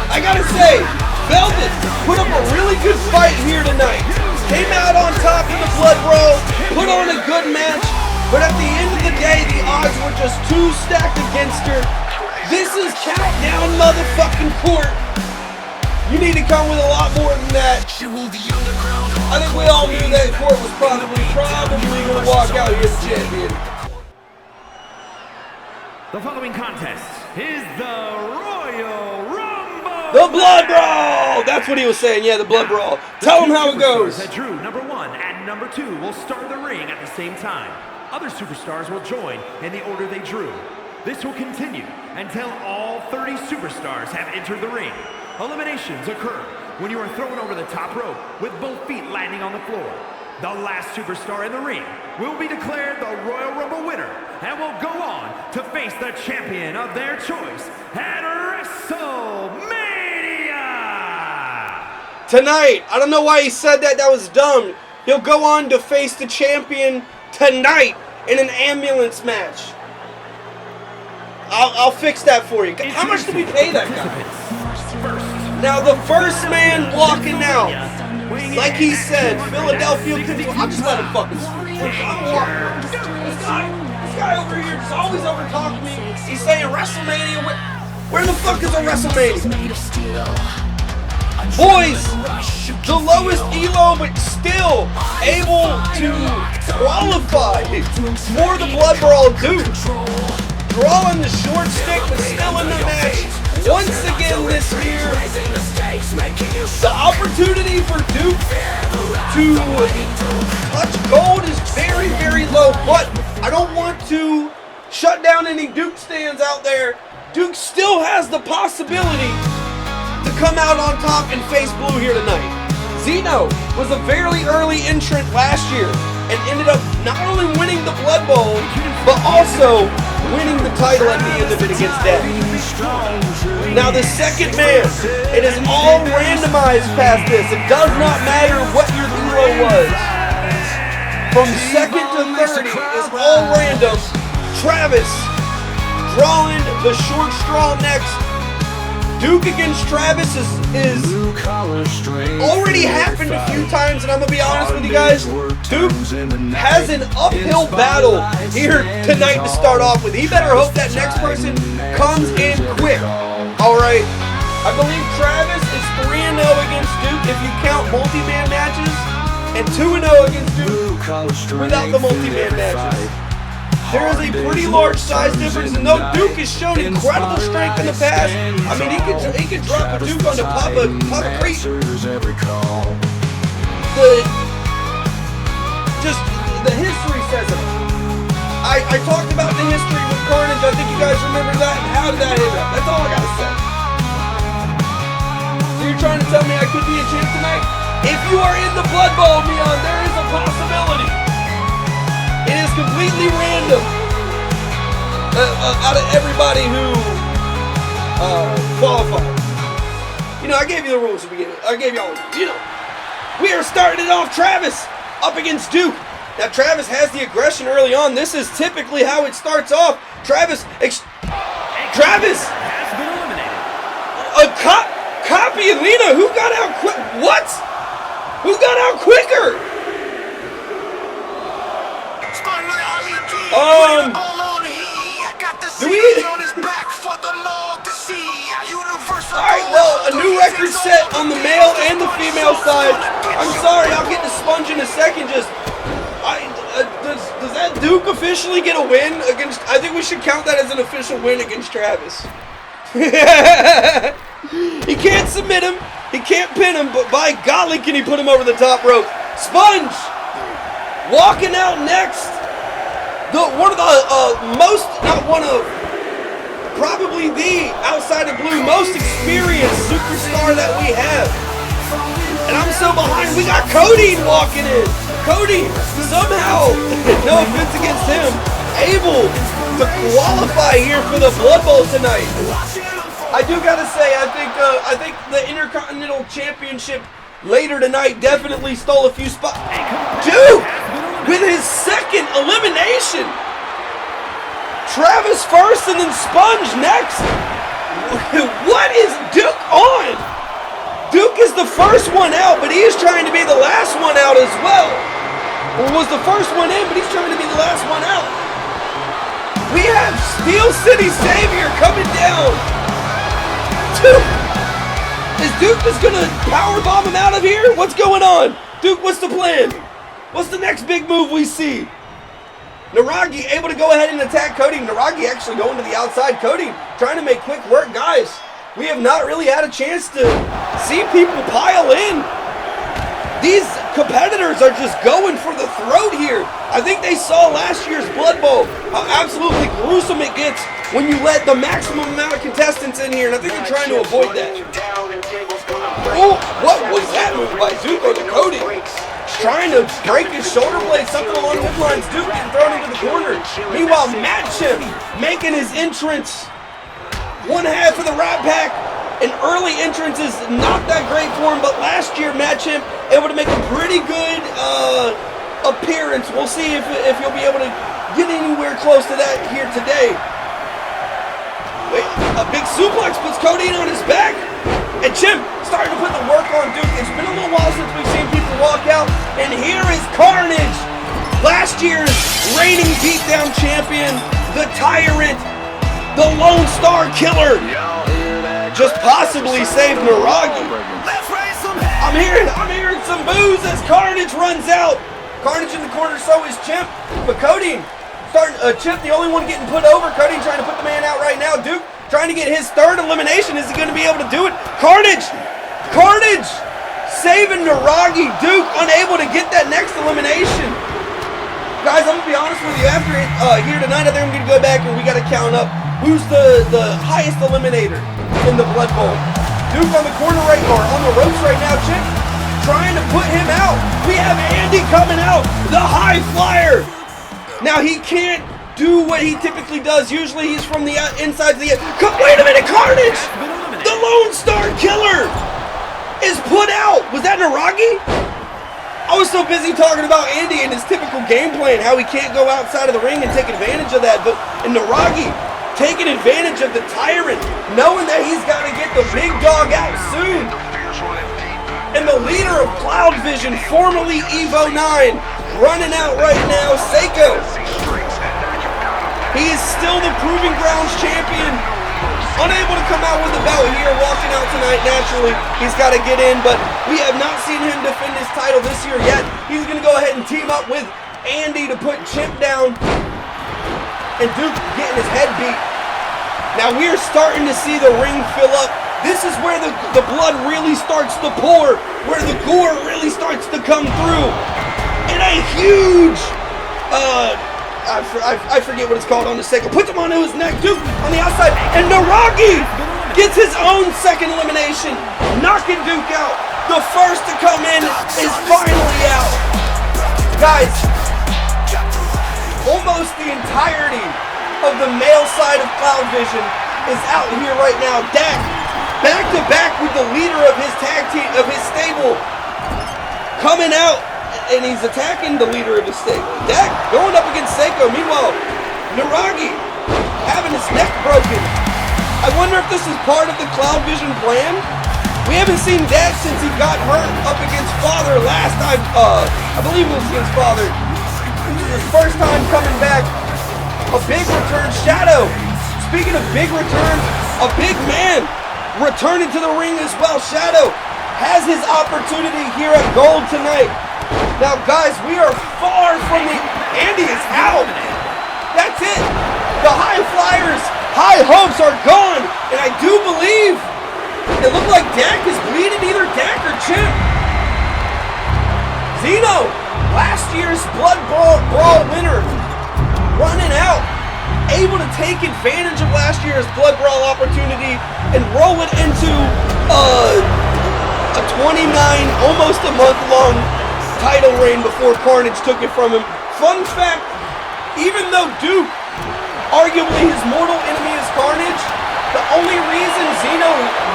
I gotta say, Velvet put up a really good fight here tonight. Came out on top in the Blood Brawl, put on a good match, but at the end of the day, the odds were just too stacked against her. This is countdown motherfucking Court. You need to come with a lot more than that. I think we all knew that Court was probably gonna walk out here as champion. The following contest is the Royal Rumble. The Blood Brawl! That's what he was saying, yeah, the Blood Brawl. Tell him how it goes. That drew number 1 and number 2 will start the ring at the same time. Other superstars will join in the order they drew. This will continue until all 30 superstars have entered the ring. Eliminations occur when you are thrown over the top rope with both feet landing on the floor. The last superstar in the ring will be declared the Royal Rumble winner and will go on to face the champion of their choice at WrestleMania! Tonight, I don't know why he said that, that was dumb. He'll go on to face the champion tonight in an ambulance match. I'll fix that for you. How much did we pay that guy? Now the first man walking out, like he said, Philadelphia. I'll just let him fucking speak. This guy over here just always over talking me. He's saying WrestleMania. Where the fuck is a WrestleMania? Boys, the lowest elo, but still able to qualify for the Blood Brawl. Duke drawing the short stick, but still in the match. Once again this year, the opportunity for Duke to touch gold is very, very low, but I don't want to shut down any Duke stands out there. Duke still has the possibility to come out on top and face blue here tonight. Zeno was a very early entrant last year and ended up not only winning the Blood Bowl, but also winning the title at the end of it against Death. Now the second man, it is all randomized past this. It does not matter what your elo was. From second to 30 is all random. Travis drawing the short straw next. Duke against Travis is already happened a few times, and I'm gonna be honest with you guys. Duke has an uphill battle here tonight to start off with. He better hope that next person comes in quick. All right, I believe Travis is 3-0 against Duke if you count multi-man matches, and 2-0 against Duke without the multi-man matches. There is a pretty large size difference, and though Duke has shown incredible strength in the past, I mean, he could drop a Duke onto Papa Creek. The history says it. I talked about the history with Carnage. I think you guys remember that. And how did that hit up? That's all I gotta say. So you're trying to tell me I could be a champ tonight? If you are in the Blood Bowl, Aeonn, there is a possibility. It is completely random out of everybody who qualified. You know, I gave you the rules at the beginning. I gave y'all, you know. We are starting it off, Travis up against Duke. Now, Travis has the aggression early on. This is typically how it starts off. Travis has been eliminated. Copy Alina, who got out quick? What? Who got out quicker? Do we? Alright, well, a new record set on the male and the female side. I'm sorry, I'll get to Sponge in a second. Does that Duke officially get a win against? I think we should count that as an official win against Travis. He can't submit him, he can't pin him, but by golly can he put him over the top rope. Sponge walking out next. Probably the, outside of Blue, most experienced superstar that we have. And I'm so behind. We got Kourtnee walking in. Kourtnee, somehow, no offense against him, able to qualify here for the Blood Bowl tonight. I do gotta say, I think the Intercontinental Championship later tonight definitely stole a few spots. Dude, with his second elimination. Travis first and then Sponge next. What is Duke on? Duke is the first one out, but he is trying to be the last one out as well. Or was the first one in, but he's trying to be the last one out. We have Steel City Savior coming down. Is Duke just gonna powerbomb him out of here? What's going on? Duke, what's the plan? What's the next big move we see? Naragi able to go ahead and attack Kourtnee. Naragi actually going to the outside. Kourtnee trying to make quick work. Guys, we have not really had a chance to see people pile in. These competitors are just going for the throat here. I think they saw last year's Blood Bowl, how absolutely gruesome it gets when you let the maximum amount of contestants in here, and I think they're trying to avoid that. Oh, what was that move by Duke on Kourtnee? Trying to break his shoulder blade, something along those lines. Duke getting thrown into the corner. Meanwhile, Matchim making his entrance. One half of the Rat Pack. An early entrance is not that great for him, but last year, Matchim able to make a pretty good appearance. We'll see if he'll be able to get anywhere close to that here today. Wait, a big suplex puts Kourtnee on his back. And Chimp starting to put the work on Duke. It's been a little while since we've seen people walk out. And here is Carnage. Last year's reigning beatdown champion. The Tyrant. The Lone Star Killer. Just possibly saved Naragi. I'm hearing some boos as Carnage runs out. Carnage in the corner, so is Chimp. But Kourtnee starting, Chimp the only one getting put over. Kourtnee trying to put the man out right now. Duke trying to get his third elimination. Is he going to be able to do it? Carnage saving Naragi. Duke unable to get that next elimination. Guys, I'm going to be honest with you. After here tonight, I think I'm going to go back and we got to count up who's the highest eliminator in the Blood Bowl. Duke on the corner right, or on the ropes right now. Chip trying to put him out. We have Andy coming out, the high flyer. Now he can't do what he typically does. Usually he's from the inside to the... Wait a minute, Carnage! The Lone Star Killer is put out. Was that Naragi? I was so busy talking about Andy and his typical game plan, how he can't go outside of the ring and take advantage of that. But and Naragi taking advantage of the Tyrant, knowing that he's got to get the big dog out soon. And the leader of Cloud Vision, formerly Evo 9, running out right now, Seiko. He is still the Proving Grounds champion. Unable to come out with the belt here, walking out tonight naturally. He's got to get in, but we have not seen him defend his title this year yet. He's going to go ahead and team up with Andy to put Chimp down. And Duke getting his head beat. Now we are starting to see the ring fill up. This is where the blood really starts to pour, where the gore really starts to come through. And a huge, I forget what it's called on the second. Puts him onto his neck, Duke on the outside, and Naragi gets his own second elimination, knocking Duke out. The first to come in is finally out. Guys, almost the entirety of the male side of Cloud Vision is out here right now. Dak, back to back with the leader of his tag team, of his stable, coming out, and he's attacking the leader of his stable. Dak going up against Seiko. Meanwhile, Naragi having his neck broken. I wonder if this is part of the Cloud Vision plan. We haven't seen Dak since he got hurt up against Father last time. I believe it was against Father. This is his first time coming back. A big return. Shadow, speaking of big returns, a big man returning to the ring as well. Shadow has his opportunity here at Gold tonight. Now guys, we are far from the... Andy is out. That's it. The high flyers, high hopes are gone. And I do believe it looked like Dak is bleeding, either Dak or Chimp. Zeno, last year's Blood Brawl winner, running out, able to take advantage of last year's Blood Brawl opportunity and roll it into a 29, almost a month-long title reign before Carnage took it from him. Fun fact, even though Duke, arguably his mortal enemy is Carnage, the only reason Zeno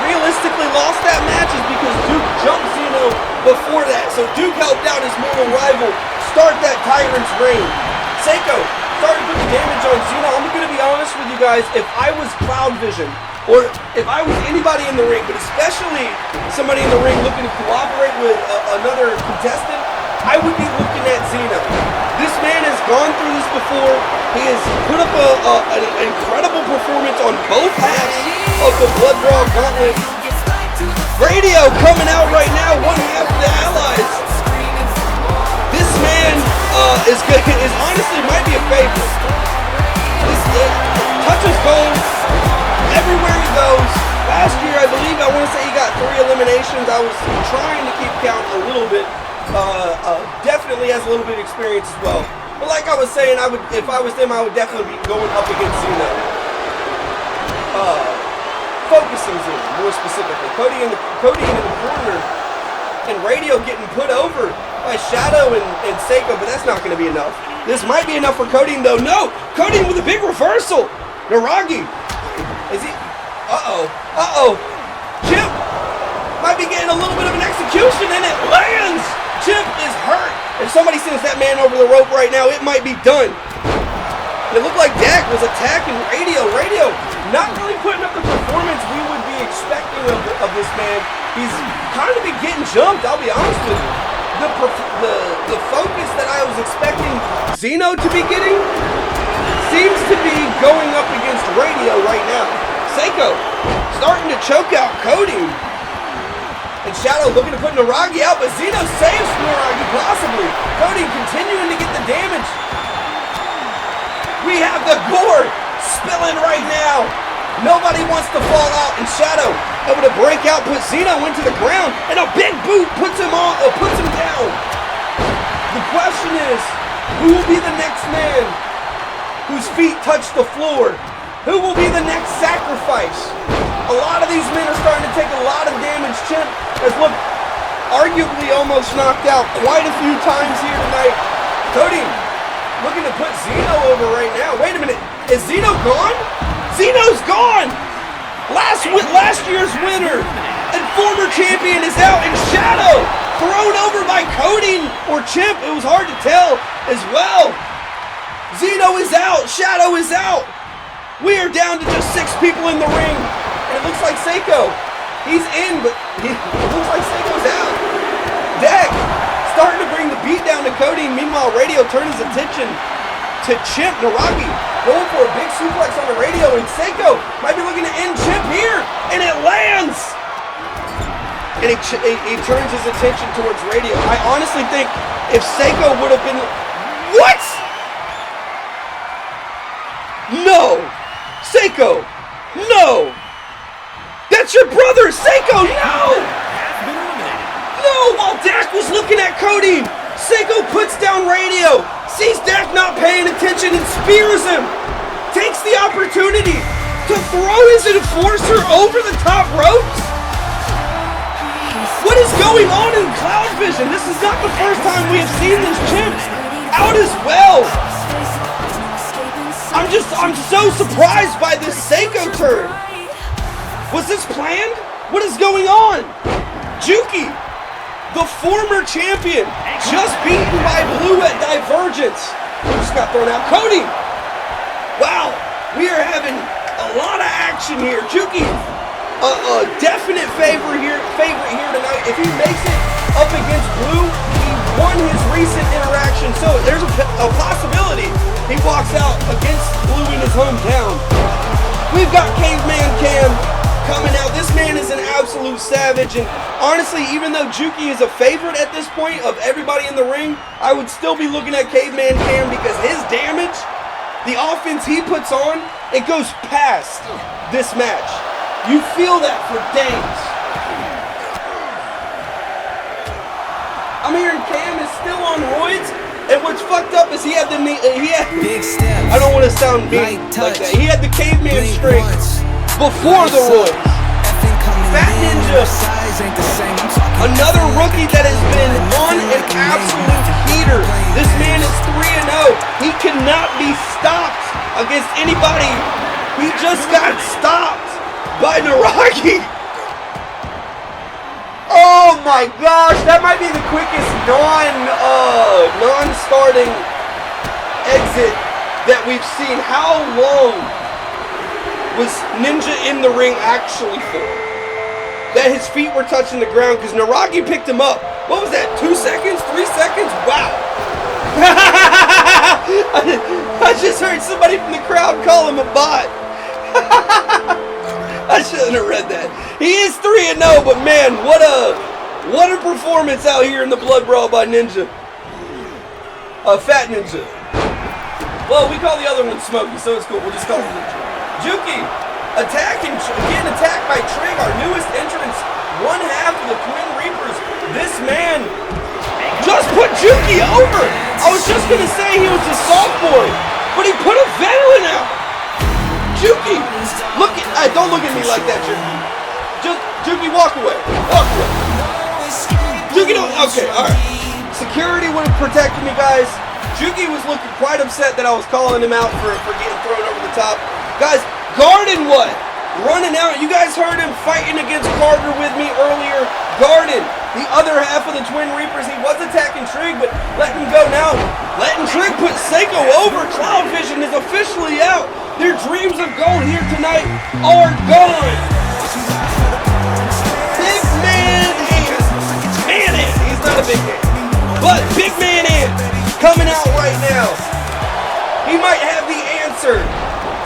realistically lost that match is because Duke jumped Zeno before that. So Duke helped out his mortal rival start that Tyrant's reign. Seiko started to put the damage on Zeno. I'm going to be honest with you guys, if I was Cloud Vision, or if I was anybody in the ring, but especially somebody in the ring looking to cooperate with another contestant, I would be looking at Zeno. This man has gone through this before. He has put up an incredible performance on both halves of the Blood Brawl gauntlet. Radio coming out right now, one half of the Allies. This man is honestly might be a favorite. This touches gold everywhere he goes. Last year, I believe, I want to say he got 3 eliminations. I was trying to keep count a little bit. Definitely has a little bit of experience as well. But like I was saying, if I was them, I would definitely be going up against Zeno. Focusing Zeno, more specifically. Cody in the corner, and Radio getting put over by Shadow and Seiko, but that's not going to be enough. This might be enough for Cody, though. No! Cody with a big reversal! Naragi! Is he... Uh-oh. Chimp might be getting a little bit of an execution, and it lands! Chimp is hurt. If somebody sends that man over the rope right now, it might be done. It looked like Dak was attacking Radio. Radio not really putting up the performance we would be expecting of this man. He's kind of been getting jumped, I'll be honest with you. The focus that I was expecting Zeno to be getting seems to be going up against Radio right now. Seiko starting to choke out Cody. And Shadow looking to put Naragi out, but Zeno saves Naragi possibly. Cody continuing to get the damage. We have the gore spilling right now. Nobody wants to fall out, and Shadow able to break out, put Zeno into the ground, and a big boot puts him down. The question is, who will be the next man whose feet touch the floor? Who will be the next sacrifice? A lot of these men are starting to take a lot of damage. Chimp has looked arguably almost knocked out quite a few times here tonight. Cody looking to put Zeno over right now. Wait a minute, is Zeno gone? Zeno's gone! Last year's winner and former champion is out, and Shadow thrown over by Cody or Chimp. It was hard to tell as well. Zeno is out, Shadow is out. We are down to just 6 people in the ring. And it looks like Seiko. He's in, but it looks like Seiko's out. Dak starting to bring the beat down to Cody. Meanwhile, Radio turned his attention to Chimp. Naragi going for a big suplex on the radio. And Seiko might be looking to end Chimp here. And it lands. And he turns his attention towards Radio. I honestly think if Seiko would have been... What? No. Seiko. No. That's your brother, Seiko. No. No. While Dak was looking at Cody, Seiko puts down Radio. Sees Dak not paying attention and spears him. Takes the opportunity to throw his enforcer over the top ropes. What is going on in Cloud Vision? This is not the first time we have seen this Chimp out as well. I'm so surprised by this Seiko turn. Was this planned? What is going on? Juki, the former champion, just beaten by Blue at Divergence. Who just got thrown out? Cody. Wow, we are having a lot of action here. Juki, a definite favorite here tonight. If he makes it up against Blue, he won his recent interaction. So there's a possibility he walks out against Blue in his hometown. We've got Caveman Cam coming out. This man is an absolute savage. And honestly, even though Juki is a favorite at this point of everybody in the ring, I would still be looking at Caveman Cam because his damage, the offense he puts on, it goes past this match. You feel that for days. I'm hearing Cam is still on roids, and what's fucked up is he had big steps. I don't want to sound mean like that. He had the caveman strength before the roids. Fat Ninja, another rookie that has been on an absolute heater. This man is 3-0. He cannot be stopped against anybody. He just got stopped by Naragi. Oh my gosh, that might be the quickest non-starting exit that we've seen. How long was Ninja in the ring actually for? That his feet were touching the ground because Naragi picked him up. What was that, 2 seconds, 3 seconds? Wow. I just heard somebody from the crowd call him a bot. I shouldn't have read that. He is 3-0, but man, what a performance out here in the Blood Brawl by Ninja. Fat Ninja. Well, we call the other one Smokey, so it's cool. We'll just call him Ninja. Juki getting attacked by Trig, our newest entrance. One half of the Twin Reapers. This man just put Juki over. I was just gonna say he was a soft boy, but he put a veteran out. Juki, don't look at me like that, Juki. Juki, walk away. Walk away. Juki, don't. Okay, all right. Security would have protected me, guys. Juki was looking quite upset that I was calling him out for getting thrown over the top. Guys, Garden what? Running out. You guys heard him fighting against Carter with me earlier. Garden, the other half of the Twin Reapers, he was attacking Trig, but letting him go now. Letting Trig put Seiko over. Cloud Vision is officially out. Their dreams of gold here tonight are gone. Big man Ant. He's not a big man, but Big Man Ant coming out right now. He might have the answer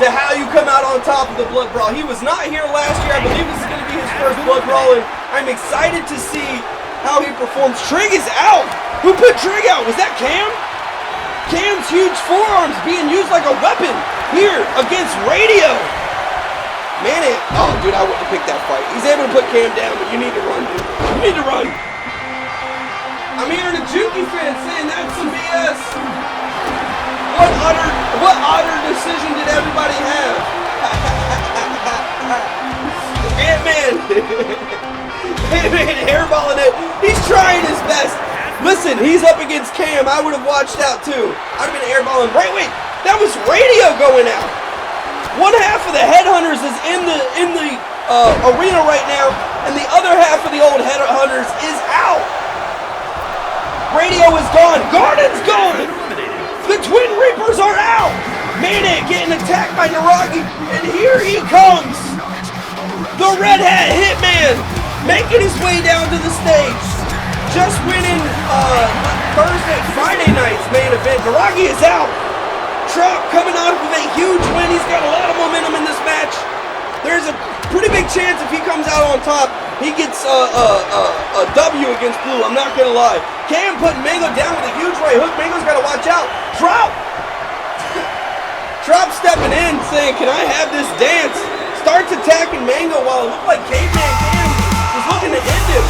to how you come out on top of the Blood Brawl. He was not here last year. I believe this is going to be his first Blood Brawl, and I'm excited to see how he performs. Trig is out. Who put Trig out? Was that Cam? Cam's huge forearms being used like a weapon here against Radio. Man, oh, dude, I wouldn't have picked that fight. He's able to put Cam down, but you need to run, dude. You need to run. I'm hearing a Juki fan saying that's some BS. What utter decision did everybody have? Ant-Man. Ant-Man hairballing it. He's trying his best. Listen, he's up against Cam. I would have watched out too. I'd have been airballing. Wait, that was Radio going out. One half of the Headhunters is in the arena right now, and the other half of the old Headhunters is out. Radio is gone. Garden's gone. The Twin Reapers are out. Man getting attacked by Naragi, and here he comes! The Red Hat Hitman, making his way down to the stage. Just winning Friday night's main event. Naragi is out. Trop coming off of a huge win. He's got a lot of momentum in this match. There's a pretty big chance if he comes out on top, he gets a W against Blue. I'm not gonna lie. Cam putting Mango down with a huge right hook. Mango's got to watch out. Trop stepping in, saying, "Can I have this dance?" Starts attacking Mango while it looked like Caveman Cam was looking to end him.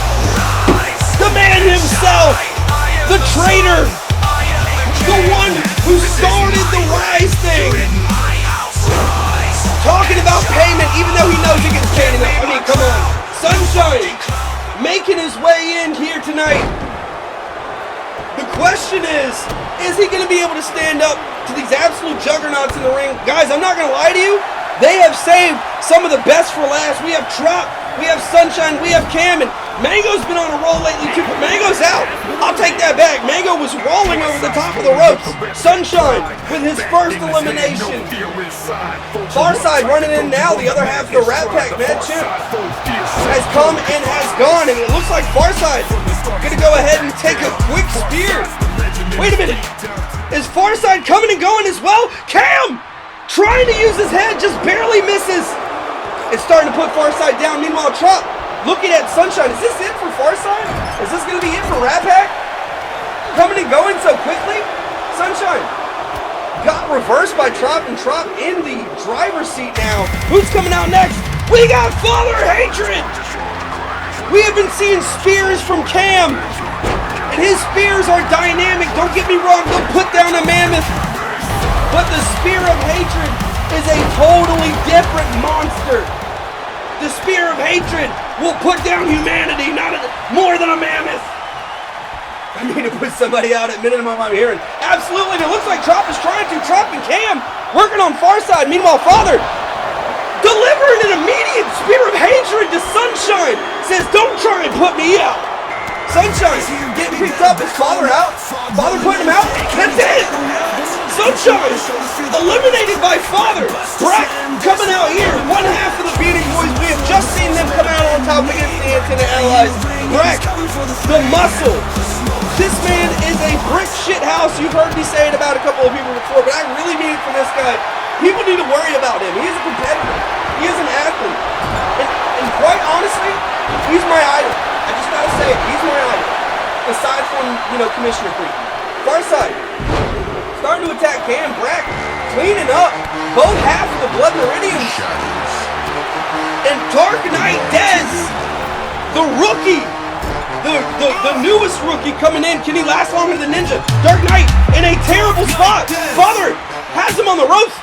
The man himself, the traitor, the one who started the Rise thing. Talking about payment, even though he knows he gets paid enough. I mean, come on. Sunshine making his way in here tonight. The question is he going to be able to stand up to these absolute juggernauts in the ring? Guys, I'm not going to lie to you. They have saved some of the best for last. We have Trop, we have Sunshine, we have Cam, and Mango's been on a roll lately too, but Mango's out. I'll take that back. Mango was rolling over the top of the ropes. Sunshine with his first elimination. Farside running in now. The other half of the Rat Pack, Mad Chimp, has come and has gone, and it looks like Farside going to go ahead and take a quick spear. Wait a minute. Is Farside coming and going as well? Cam trying to use his head, just barely misses. It's starting to put Farside down. Meanwhile, Trop looking at Sunshine. Is this it for Farside? Is this going to be it for Rat Pack? Coming and going so quickly? Sunshine got reversed by Trop, and Trop in the driver's seat now. Who's coming out next? We got Father Hatred! We have been seeing spears from Cam, and his spears are dynamic. Don't get me wrong, they'll put down a mammoth, but the Spear of Hatred is a totally different monster. The Spear of Hatred will put down humanity, not more than a mammoth. I mean, to put somebody out at minimum, I'm hearing. Absolutely, and it looks like Trop is trying to. Trop and Cam working on Farside. Meanwhile, Father delivering an immediate Spear of Hatred to Sunshine. Says, don't try and put me out. Sunshine getting picked up. Is Father out? Father putting him out? That's it! Sunshine eliminated by Father. Brack coming out here. One half of the Beating Boys. We have just seen them come out on top against the Antenna Allies. Brack, the muscle. This man is a brick shit house. You've heard me say it about a couple of people before, but I really mean it for this guy. People need to worry about him. He is a competitor. He is an athlete. And quite honestly, he's my idol. I just gotta say it. He's my idol. Aside from, Commissioner Kourtnee. Farside starting to attack Cam. Brack cleaning up both half of the Blood Meridians. And Dark Knight Dez, the rookie, the newest rookie coming in. Can he last longer than Ninja? Dark Knight in a terrible spot. Father has him on the ropes.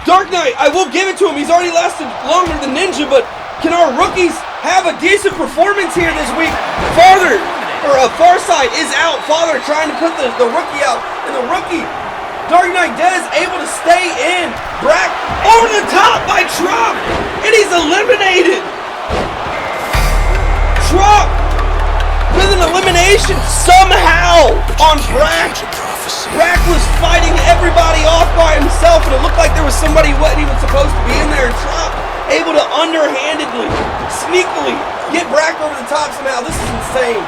Dark Knight, I will give it to him. He's already lasted longer than Ninja, but can our rookies have a decent performance here this week? Farside is out. Father trying to put the rookie out, and the rookie, Dark Knight Dez, able to stay in. Brack over the top by Trop, and he's eliminated. Trop with an elimination somehow on Brack. Brack was fighting everybody off by himself, and it looked like there was somebody who wasn't even supposed to be in there, and Trop able to underhandedly, sneakily get Brack over the top somehow. This is insane.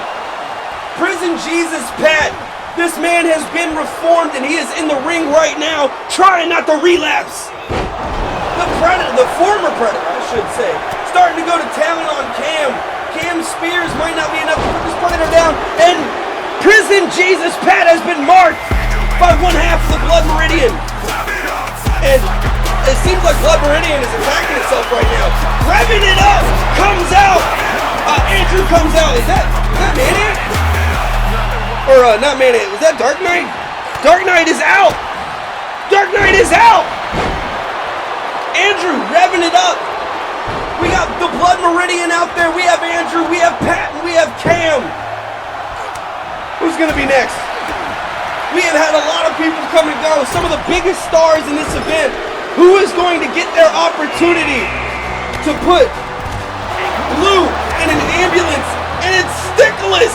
Prison Jesus Pat, this man has been reformed, and he is in the ring right now, trying not to relapse. The Predator, the former Predator, I should say, starting to go to town on Cam. Cam's spears might not be enough to put this Predator down, and Prison Jesus Pat has been marked by one half of the Blood Meridian. And it seems like Blood Meridian is attacking itself right now. Revving it up, comes out. Andrew comes out. Is that Man-Ant? Or not Man-Ant, was that Dark Knight? Dark Knight is out. Dark Knight is out. Andrew revving it up. We got the Blood Meridian out there. We have Andrew, we have Pat, and we have Cam. Who's going to be next? We have had a lot of people come and go. Some of the biggest stars in this event. Who is going to get their opportunity to put Blue in an ambulance? And it's Stickless.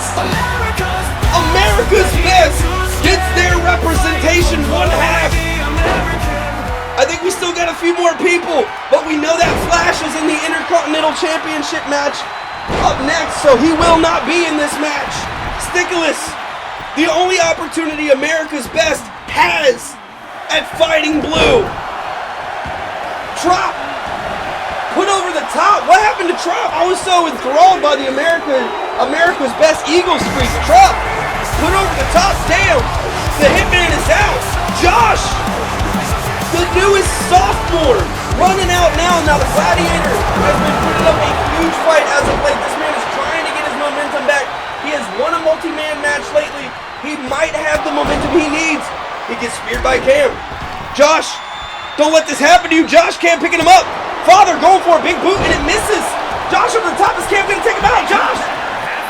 America's Best gets their representation one half. I think we still people, but we know that Flash is in the Intercontinental Championship match up next, so he will not be in this match. Stickless, the only opportunity America's Best has at fighting blue. Trop, put over the top. What happened to Trop? I was so enthralled by the America's Best Eagle streak. Trop, put over the top. Damn, the Hitman is out. Josh, the newest sophomore, running out now. Now the Gladiator has been putting up a huge fight as of late. This man is trying to get his momentum back. He has won a multi-man match lately. He might have the momentum he needs. He gets speared by Cam. Josh, don't let this happen to you. Josh, Cam picking him up. Father going for a big boot and it misses. Josh over the top. Is Cam going to take him out? Josh!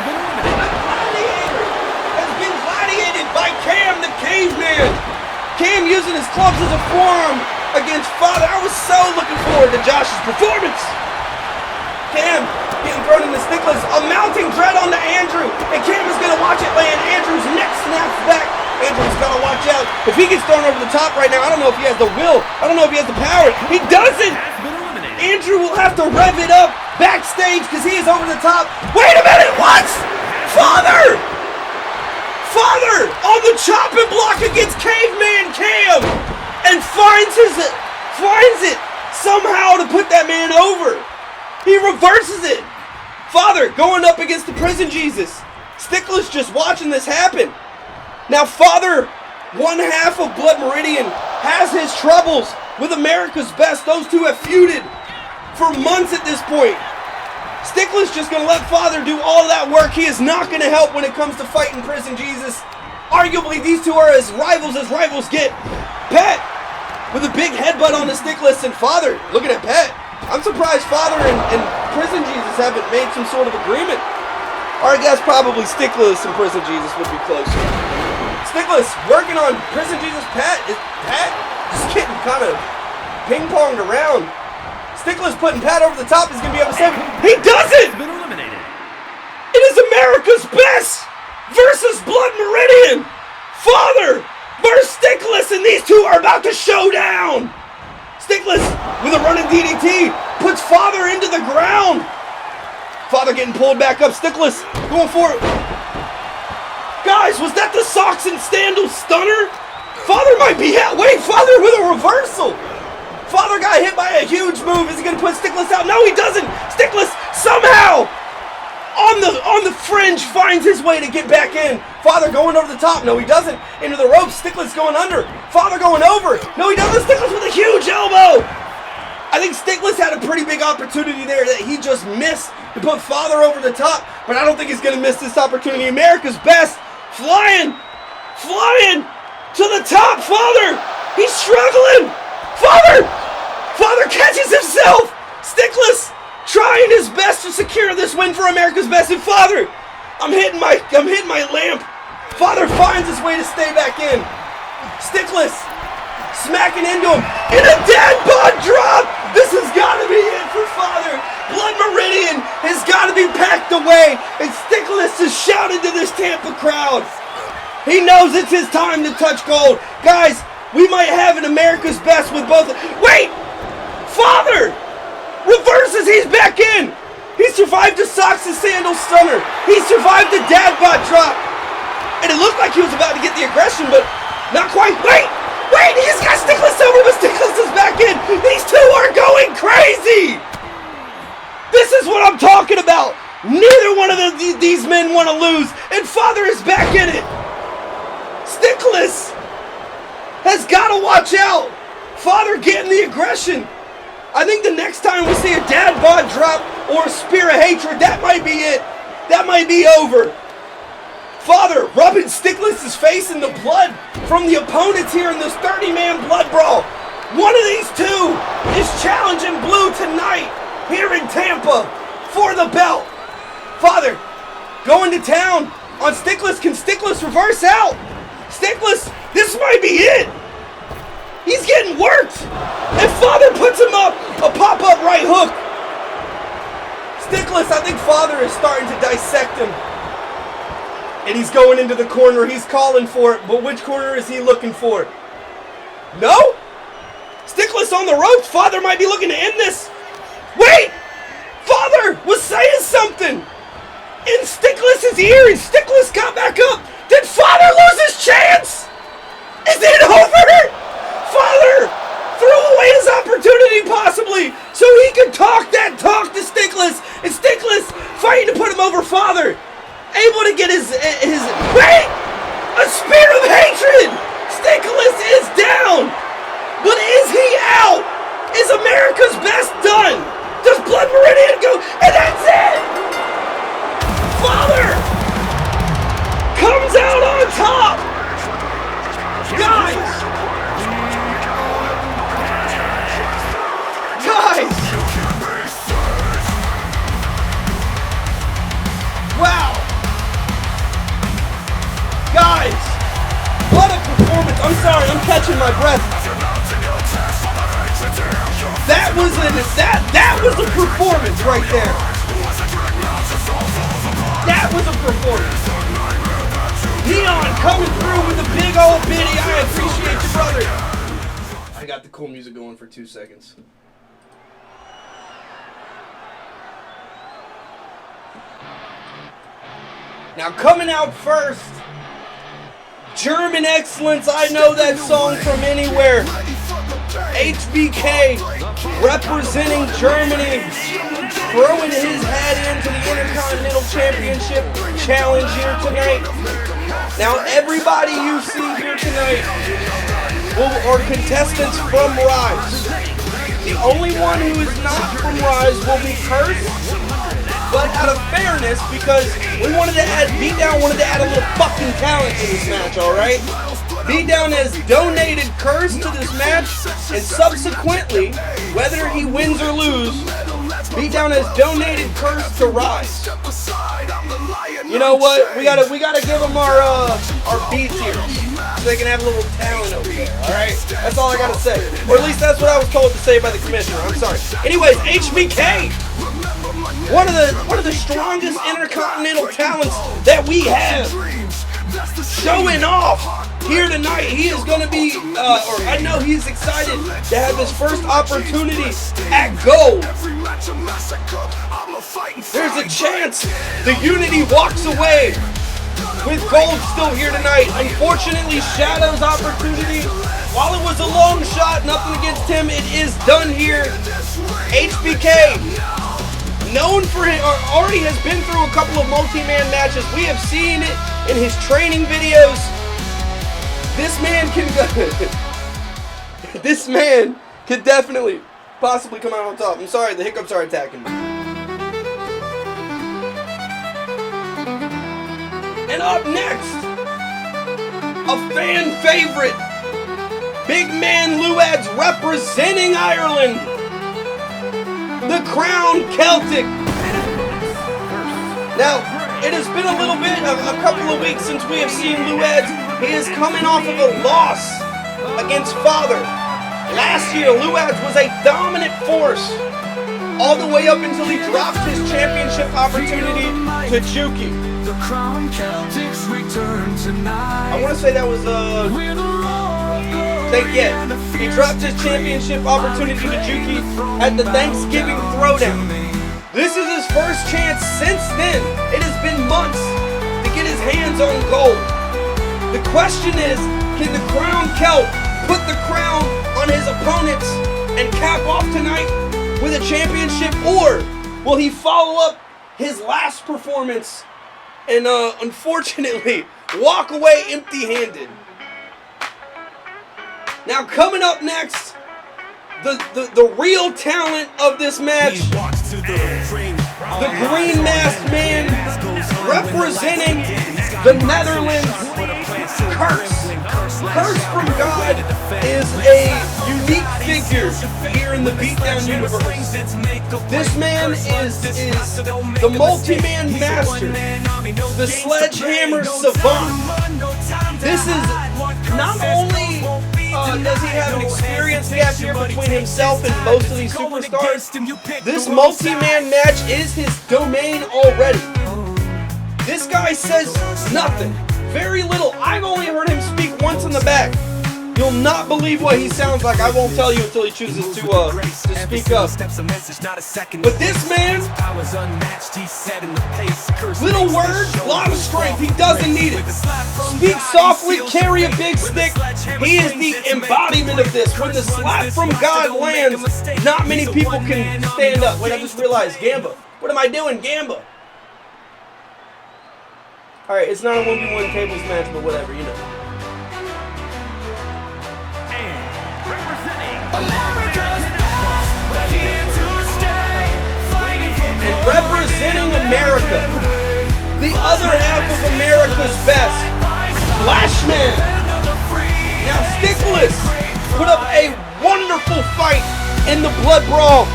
The Gladiator has been gladiated by Cam the Caveman. Cam using his clubs as a forearm against Father. I was so looking forward to Josh's performance. Cam getting thrown in the Stickless. A mounting dread on to Andrew. And Cam is going to watch it land. Andrew's neck snaps back. Andrew's got to watch out. If he gets thrown over the top right now, I don't know if he has the will. I don't know if he has the power. He doesn't. Andrew will have to rev it up backstage because he is over the top. Wait a minute. What? Father! Father on the chopping block against Caveman Cam and finds it somehow to put that man over. He reverses it. Father going up against the Prison Jesus. Stickless just watching this happen. Now Father, one half of Blood Meridian, has his troubles with America's Best. Those two have feuded for months at this point. Stickless just going to let Father do all that work. He is not going to help when it comes to fighting Prison Jesus. Arguably, these two are as rivals get. Pat with a big headbutt on the Stickless, and Father looking at Pat. I'm surprised Father and Prison Jesus haven't made some sort of agreement. Or I guess probably Stickless and Prison Jesus would be closer. Stickless working on Prison Jesus. Pat just getting kind of ping-ponged around. Stickless putting Pat over the top. He's going to be able to save him. He does it! Been eliminated. It is America's Best versus Blood Meridian. Father versus Stickless, and these two are about to show down. Stickless with a running DDT puts Father into the ground. Father getting pulled back up. Stickless going for it. Guys, was that the Socks and Sandals stunner? Father might be out. Wait, Father with a reversal. Father got hit by a huge move. Is he going to put Stickless out? No, he doesn't. Stickless somehow on the fringe finds his way to get back in. Father going over the top. No, he doesn't. Into the ropes. Stickless going under. Father going over. No, he doesn't. Stickless with a huge elbow. I think Stickless had a pretty big opportunity there that he just missed to put Father over the top, but I don't think he's going to miss this opportunity. America's Best flying to the top. Father, he's struggling. Father catches himself. Stickless trying his best to secure this win for America's Best, and Father, I'm hitting my lamp. Father finds his way to stay back in. Stickless smacking into him in a dead bod drop. This has got to be it for Father. Blood Meridian has got to be packed away, and Stickless is shouting to this Tampa crowd. He knows it's his time to touch gold. Guys, we might have an America's Best with both. Wait! Father reverses. He's back in. He survived the Socks and Sandals stunner. He survived the dad bot drop. And it looked like he was about to get the aggression, but not quite. Wait! He's got Stickless over, but Stickless is back in. These two are going crazy. This is what I'm talking about. Neither one of these men want to lose, and Father is back in it. Stickless has got to watch out. Father getting the aggression. I think the next time we see a dad bod drop or a spear of hatred, that might be it. That might be over. Father rubbing Stickless' face in the blood from the opponents here in this 30-man blood brawl. One of these two is challenging Blue tonight here in Tampa for the belt. Father going to town on Stickless. Can Stickless reverse out? Stickless, this might be it. He's getting worked. And Father puts him up. A pop-up right hook. Stickless, I think Father is starting to dissect him. And he's going into the corner. He's calling for it. But which corner is he looking for? No? Stickless Stickless on the ropes. Father might be looking to end this. Wait! Father was saying something in Stickless's ear, and Stickless got back up. Did Father lose his chance? Is it over? Father threw away his opportunity possibly so he could talk that talk to Stickless, and Stickless fighting to put him over Father. Able to get his wait! A spear of hatred! Stickless is down! But is he out? Is America's best done? Does Blood Meridian go? And that's it! Father comes out on top! Guys! Wow! Guys! What a performance! I'm sorry, I'm catching my breath. That was a performance right there. That was a performance. Aeonn coming through with a big old bitty. I appreciate you, brother. I got the cool music going for 2 seconds. Now coming out first, German Excellence, I know that song from anywhere. HBK representing Germany, throwing his hat into the Intercontinental Championship challenge here tonight. Now everybody you see here tonight are contestants from Rise. The only one who is not from Rise will be Cursed. But out of fairness, because we wanted to add, BeatDown wanted to add a little fucking talent to this match, alright? BeatDown has donated Curse to this match, and subsequently, whether he wins or lose, BeatDown has donated Curse to Rise. You know what? We gotta give them our beats here, so they can have a little talent over there, alright? That's all I gotta say. Or at least that's what I was told to say by the commissioner, I'm sorry. Anyways, HBK! One of the strongest Intercontinental talents that we have, showing off here tonight. He is going to be, or I know he's excited to have his first opportunity at Gold. There's a chance the Unity walks away with Gold still here tonight. Unfortunately, Shadow's opportunity, while it was a long shot, nothing against him, it is done here. HBK, known for it, or already has been through a couple of multi-man matches. We have seen it in his training videos. This man can go. This man could definitely, possibly come out on top. I'm sorry, the hiccups are attacking me. And up next, a fan favorite, big man Luaddz representing Ireland. The Crown Celtic. Now, it has been a little bit, a couple of weeks since we have seen Luaddz. He is coming off of a loss against Father. Last year, Luaddz was a dominant force all the way up until he dropped his championship opportunity to Juki. I want to say that was he dropped his championship opportunity to Juki at the Thanksgiving Throwdown. This is his first chance since then. It has been months to get his hands on Gold. The question is, can the Crown Celt put the crown on his opponents and cap off tonight with a championship, or will he follow up his last performance and unfortunately walk away empty-handed? Now coming up next, the real talent of this match, the green masked man representing the Netherlands, Curse. Curse from God is a unique figure here in the BeatDown universe. This man is the multi-man master, the sledgehammer savant. This is not only does he have an experience gap here between himself and most of these superstars, this multi-man match is his domain already. This guy says nothing, very little. I've only heard him speak once in the back. You'll not believe what he sounds like. I won't tell you until he chooses to speak up. But this man, little words, a lot of strength. He doesn't need it. Speak softly, carry a big stick. He is the embodiment of this. When the slap from God lands, not many people can stand up. Wait, I just realized, Gamba. What am I doing, Gamba? Alright, it's not a 1v1 tables match, but whatever, you know. And representing America, the other half of America's best, Flashmann. Now Stickless put up a wonderful fight in the Blood Brawl,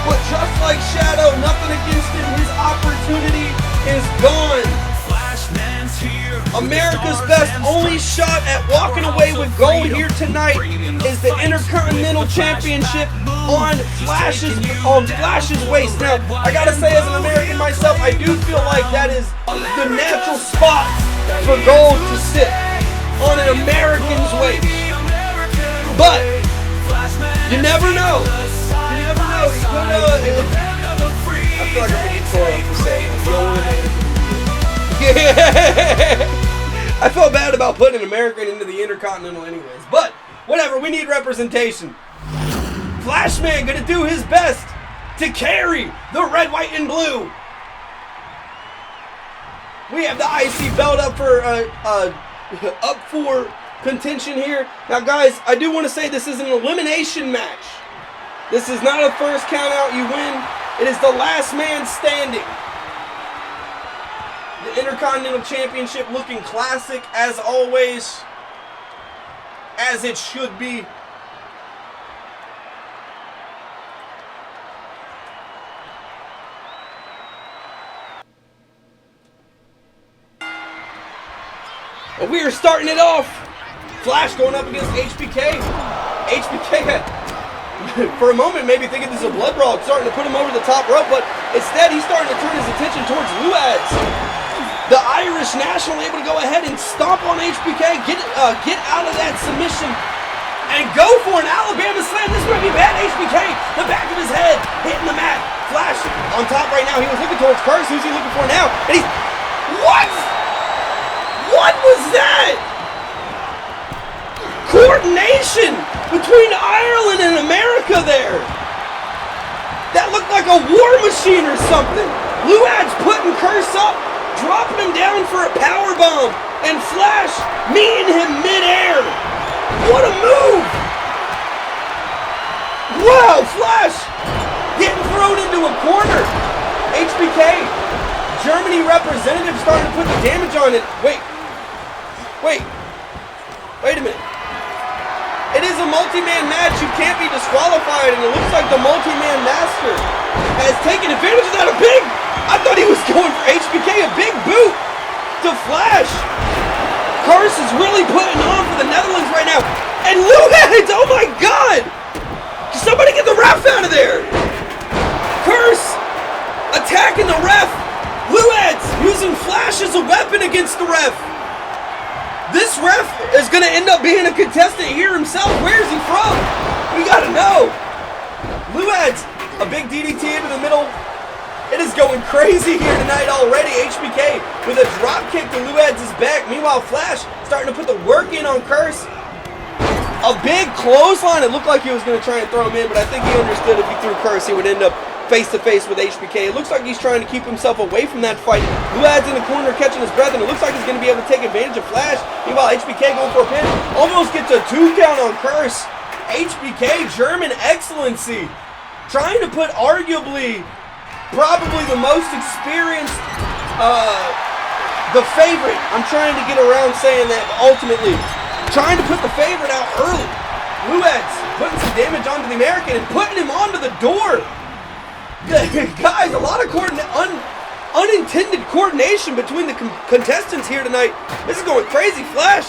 but just like Shadow, nothing against him, his opportunity is gone. America's best only shot at walking away with gold here tonight is the Intercontinental Championship on Flash's waist. Now, I gotta say, as an American myself, I do feel like that is the natural spot for gold to sit on an American's waist. But you never know. You never know. I feel like I'm getting tore up for saying I felt bad about putting an American into the Intercontinental anyways. But whatever, we need representation. Flashmann gonna do his best to carry the red, white, and blue. We have the IC belt up for contention here. Now guys, I do want to say this is an elimination match. This is not a first count out, you win. It is the last man standing. The Intercontinental Championship looking classic as always, as it should be. And we are starting it off. Flash going up against HBK. HBK for a moment maybe thinking this is a blood brawl, starting to put him over the top rope, but instead he's starting to turn his attention towards Luaddz. The Irish national able to go ahead and stomp on HBK, get out of that submission, and go for an Alabama slam. This might be bad. HBK, the back of his head, hitting the mat. Flash on top right now. He was looking towards Curse. Who's he looking for now? And he's... What? What was that? Coordination between Ireland and America there. That looked like a war machine or something. Luaddz putting Curse up, dropping him down for a power bomb, and Flash meeting him midair. What a move! Wow, Flash getting thrown into a corner. HBK, Germany representative, starting to put the damage on it. Wait a minute. It is a multi-man match. You can't be disqualified, and it looks like the multi-man master has taken advantage of that. I thought he was going for HBK, a big boot to Flash. Curse is really putting on for the Netherlands right now. And Luaddz, oh my God! Somebody get the ref out of there! Curse attacking the ref. Luaddz using Flash as a weapon against the ref. This ref is going to end up being a contestant here himself. Where is he from? We got to know. Luaddz, a big DDT into the middle. It is going crazy here tonight already. HBK with a drop kick to Luaddz' back. Meanwhile, Flash starting to put the work in on Curse. A big clothesline. It looked like he was going to try and throw him in, but I think he understood if he threw Curse, he would end up face-to-face with HBK. It looks like he's trying to keep himself away from that fight. Luaddz in the corner catching his breath, and it looks like he's going to be able to take advantage of Flash. Meanwhile, HBK going for a pin. Almost gets a 2 count on Curse. HBK, German excellency. Trying to put arguably, probably the most experienced, the favorite. I'm trying to get around saying that, but ultimately, trying to put the favorite out early. Luaddz putting some damage onto the American and putting him onto the door. Guys, a lot of unintended coordination between the contestants here tonight. This is going crazy. Flash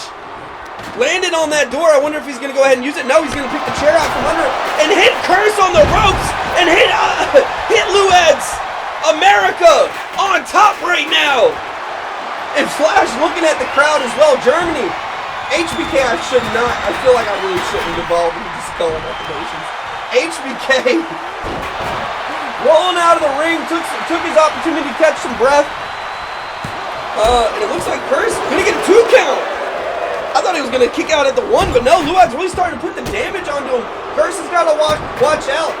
landed on that door. I wonder if he's going to go ahead and use it. No, he's going to pick the chair out from under it and hit Curse on the ropes and hit Luaddz. America on top right now. And Flash looking at the crowd as well. Germany HBK, I should not. I feel like I really shouldn't have involved in just going up the nations. HBK rolling out of the ring, took his opportunity to catch some breath. And it looks like Curse gonna get a 2 count. I thought he was gonna kick out at the 1, but no, Luaddz really starting to put the damage onto him. Curse has gotta watch out.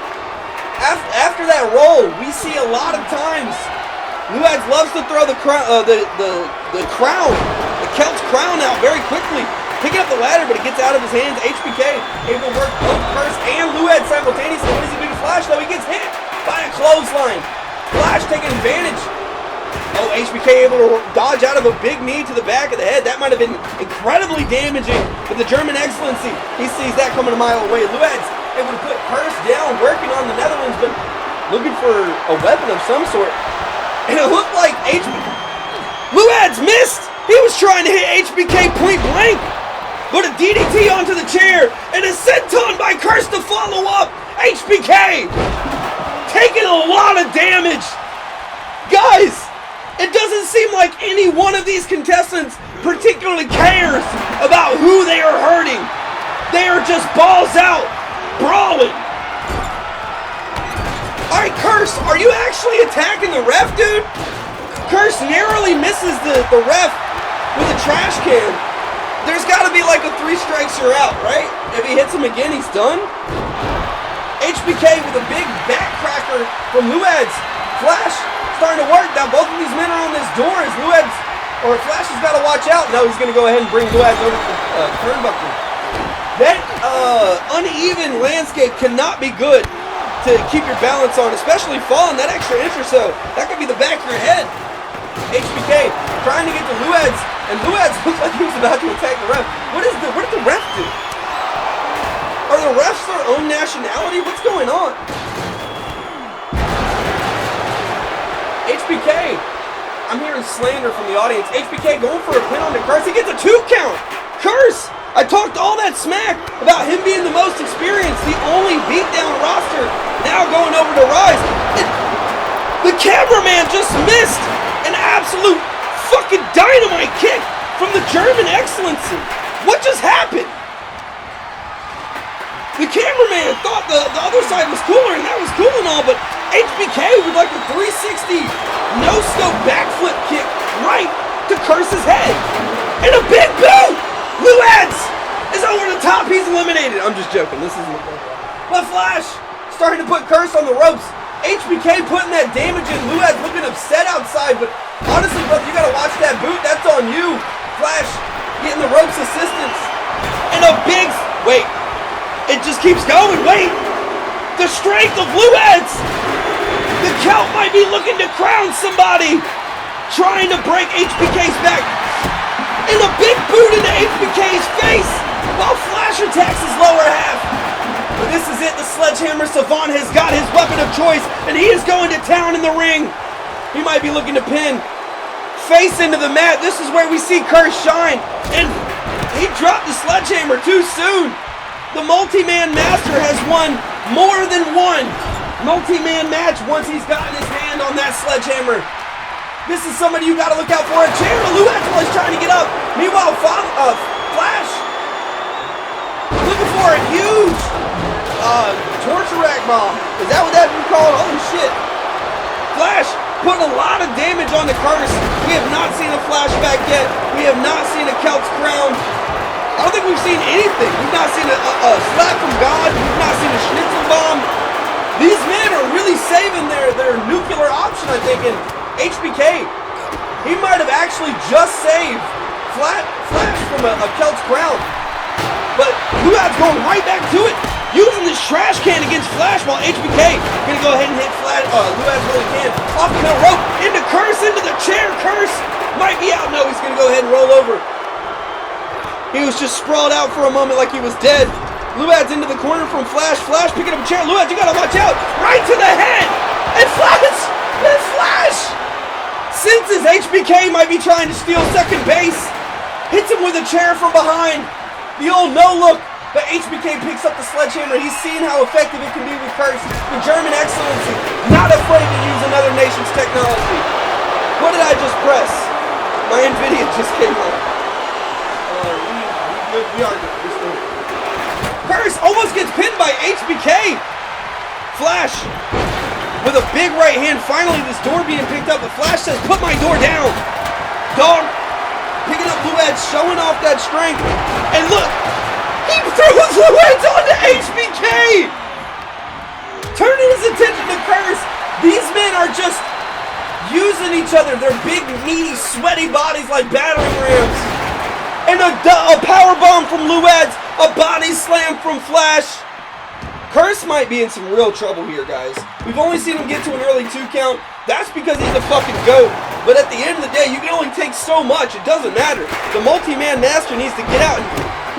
After that roll, we see a lot of times Luaddz loves to throw the crown, the Celt's crown out very quickly, picking up the ladder, but it gets out of his hands. HBK able to work both Curse and Luaddz simultaneously. What does he do to Flash though? He gets hit by a clothesline. Flash taking advantage. Oh, HBK able to dodge out of a big knee to the back of the head. That might have been incredibly damaging, but the German excellency, he sees that coming a mile away. Luaddz able to put Curse down, working on the Netherlands, but looking for a weapon of some sort. And it looked like Luaddz missed. He was trying to hit HBK point blank, but a DDT onto the chair and a senton by Curse to follow up. HBK taking a lot of damage. Guys, it doesn't seem like any one of these contestants particularly cares about who they are hurting. They are just balls out, brawling. Alright, Curse, are you actually attacking the ref, dude? Curse narrowly misses the ref with a trash can. There's got to be like a 3 strikes you're out, right? If he hits him again, he's done. HBK with a big backcracker from Luaddz. Flash starting to work. Now both of these men are on this door as Luaddz, or Flash has got to watch out. No, he's going to go ahead and bring Luaddz over to the turnbuckle. That uneven landscape cannot be good to keep your balance on, especially falling that extra inch or so. That could be the back of your head. HBK trying to get to Luaddz, and Luaddz looks like he was about to attack the ref. What did the ref do? Are the refs their own nationality? What's going on? HBK, I'm hearing slander from the audience. HBK going for a pin on the Curse. He gets a 2 count. Curse, I talked all that smack about him being the most experienced, the only beatdown roster, now going over to Rise. The cameraman just missed an absolute fucking dynamite kick from the German excellency. What just happened? The cameraman thought the other side was cooler, and that was cool and all, but HBK with like a 360 no-scope backflip kick right to Curse's head. And a big boot! Luaddz is over the top. He's eliminated. I'm just joking. This isn't a BloodBowl. But Flash starting to put Curse on the ropes. HBK putting that damage in. Luaddz looking upset outside, but honestly, brother, you gotta watch that boot. That's on you. Flash getting the ropes assistance. And a big... Wait. It just keeps going. Wait. The strength of Luaddz. The Celt might be looking to crown somebody. Trying to break HBK's back. And a big boot into HBK's face while Flash attacks his lower half. But this is it. The Sledgehammer Savant has got his weapon of choice, and he is going to town in the ring. He might be looking to pin. Face into the mat. This is where we see Curse shine. And he dropped the Sledgehammer too soon. The multi-man master has won more than one multi-man match once he's gotten his hand on that sledgehammer. This is somebody you got to look out for. A chair to Luaddz while he's trying to get up. Meanwhile, Flash looking for a huge torture rack bomb. Is that what that would be called? Holy shit. Flash putting a lot of damage on the Curse. We have not seen a flashback yet. We have not seen a Celt's crown. I don't think we've seen anything. We've not seen a slap from God. We've not seen a schnitzel bomb. These men are really saving their nuclear option, I think. And HBK, he might have actually just saved Flash from a Celt's crown. But Luaddz going right back to it, using this trash can against Flash, while HBK gonna go ahead and hit Luaddz while he can. Off the middle rope, into Curse, into the chair. Curse might be out. No, he's gonna go ahead and roll over. He was just sprawled out for a moment like he was dead. Luaddz into the corner from Flash. Flash picking up a chair. Luaddz, you gotta watch out. Right to the head. And Flash senses HBK might be trying to steal second base. Hits him with a chair from behind. The old no look. But HBK picks up the sledgehammer. He's seen how effective it can be with Curse. The German excellency, not afraid to use another nation's technology. What did I just press? My NVIDIA just came on. We are good. We're still good. Curse almost gets pinned by HBK. Flash with a big right hand. Finally, this door being picked up. The Flash says, put my door down. Dog picking up Luaddz, showing off that strength. And look, he throws Luaddz onto HBK. Turning his attention to Curse. These men are just using each other. Their big, meaty, sweaty bodies like battering rams. And a power bomb from Luaddz. A body slam from Flash. Curse might be in some real trouble here, guys. We've only seen him get to an early 2 count. That's because he's a fucking GOAT. But at the end of the day, you can only take so much. It doesn't matter. The multi-man master needs to get out.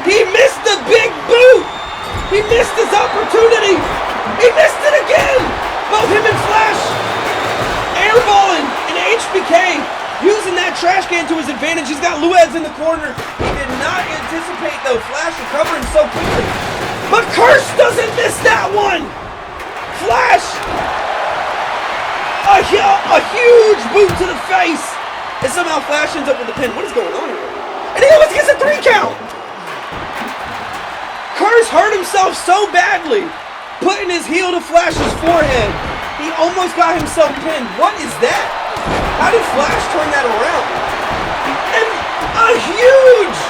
He missed the big boot. He missed his opportunity. He missed it again. Both him and Flash airballing, and HBK using that trash can to his advantage. He's got Luaddz in the corner. He did not anticipate, though, Flash recovering so quickly. But Curse doesn't miss that one. Flash, a huge boot to the face. And somehow Flash ends up with the pin. What is going on here? And he almost gets a 3 count. Curse hurt himself so badly, putting his heel to Flash's forehead. He almost got himself pinned. What is that? How did Flash turn that around? And a huge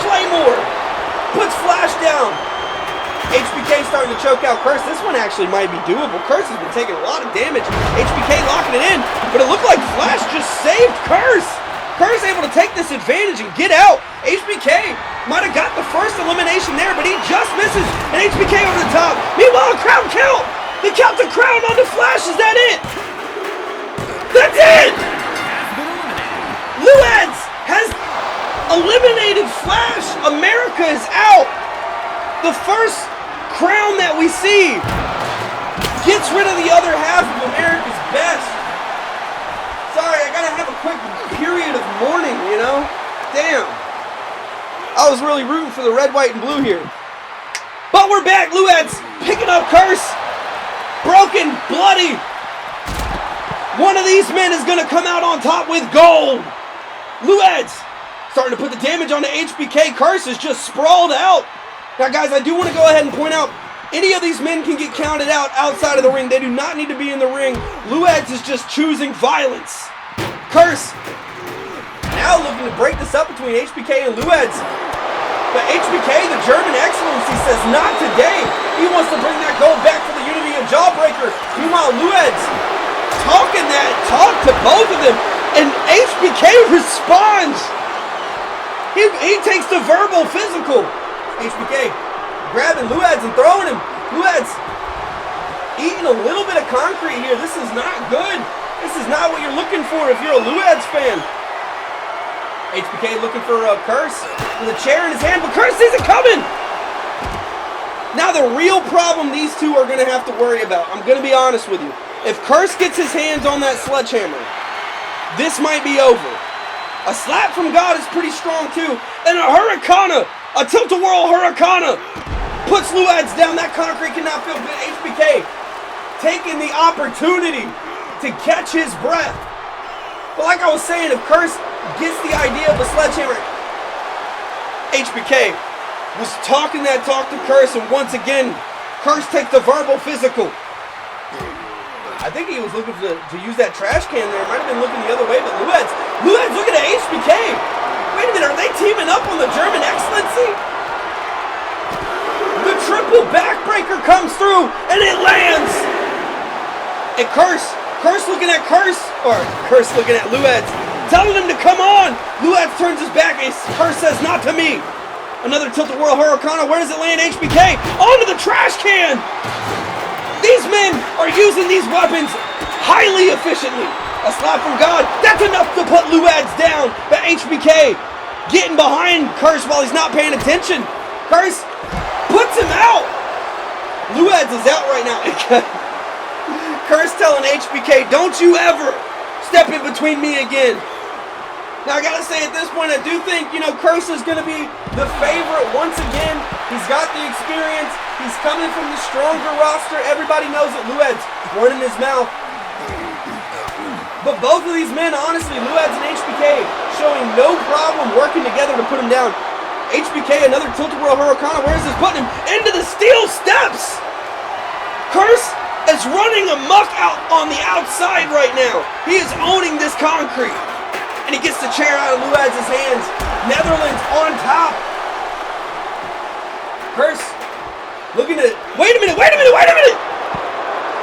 Claymore puts Flash down. HBK starting to choke out Curse. This one actually might be doable. Curse has been taking a lot of damage. HBK locking it in, but it looked like Flash just saved Curse. Curse able to take this advantage and get out. HBK might have got the first elimination there, but he just misses. And HBK over the top. Meanwhile, a crowd count. They count the crowd on the Flash. Is that it? That's it! Luaddz has eliminated Flash. America is out. The first crown that we see gets rid of the other half of America's best. Sorry, I gotta have a quick period of mourning, you know? Damn. I was really rooting for the red, white, and blue here. But we're back. Luaddz picking up Curse. Broken, bloody. One of these men is going to come out on top with gold. Luaddz starting to put the damage on the HBK. Curse is just sprawled out. Now, guys, I do want to go ahead and point out, any of these men can get counted out outside of the ring. They do not need to be in the ring. Luaddz is just choosing violence. Curse now looking to break this up between HBK and Luaddz. But HBK, the German excellency, says not today. He wants to bring that gold back for the unity of Jawbreaker. Meanwhile, Luaddz talking that talk to both of them, and HBK responds. He takes the verbal physical. HBK grabbing Luaddz and throwing him. Luaddz eating a little bit of concrete here. This is not good. This is not what you're looking for if you're a Luaddz fan. HBK looking for a Curse with a chair in his hand, but Curse sees it coming. Now the real problem these two are going to have to worry about, I'm going to be honest with you. If Curse gets his hands on that sledgehammer, this might be over. A slap from God is pretty strong too. And a Hurricane, a tilt-a-whirl Hurricane, puts Luaddz down. That concrete cannot feel good. HBK taking the opportunity to catch his breath. But like I was saying, if Curse gets the idea of a sledgehammer, HBK was talking that talk to Curse, and once again, Curse takes the verbal physical. I think he was looking to use that trash can there. Might have been looking the other way, but Luaddz looking at HBK. Wait a minute, are they teaming up on the German excellency? The triple backbreaker comes through, and it lands. And Curse looking at Curse looking at Luaddz, telling him to come on. Luaddz turns his back, and Curse says, not to me. Another tilt-a-whirl Hurricane. Where does it land? HBK onto the trash can. These men are using these weapons highly efficiently. A slap from God. That's enough to put Luaddz down. But HBK getting behind Curse while he's not paying attention. Curse puts him out. Luaddz is out right now. Curse telling HBK, don't you ever step in between me again. Now, I gotta say, at this point, I do think, Curse is gonna be the favorite once again. He's got the experience. He's coming from the stronger roster. Everybody knows that Luaddz running his mouth. But both of these men, honestly, Luaddz and HBK, showing no problem working together to put him down. HBK, another tilt-a-whirl Hurricane. Where is this? Putting him into the steel steps. Curse is running amok out on the outside right now. He is owning this concrete. And he gets the chair out of Luadd's hands. Netherlands on top. Curse looking at... Wait a minute.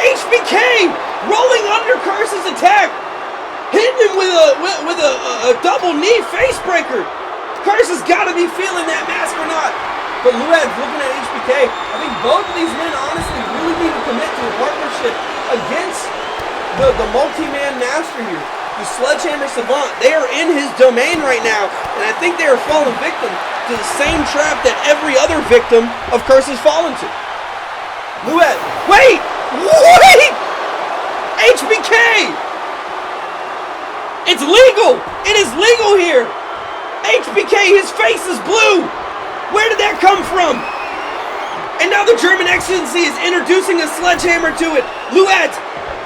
HBK rolling under Curse's attack. Hitting him with a double knee face breaker. Curse has got to be feeling that mask or not. But Luaddz looking at HBK. I think both of these men honestly really need to commit to a partnership against the multi-man master here. The Sledgehammer Savant. They are in his domain right now. And I think they are falling victim to the same trap that every other victim of Curse has fallen to. Luaddz. Wait! HBK! It's legal! It is legal here! HBK, his face is blue! Where did that come from? And now the German Excellency is introducing a sledgehammer to it. Luaddz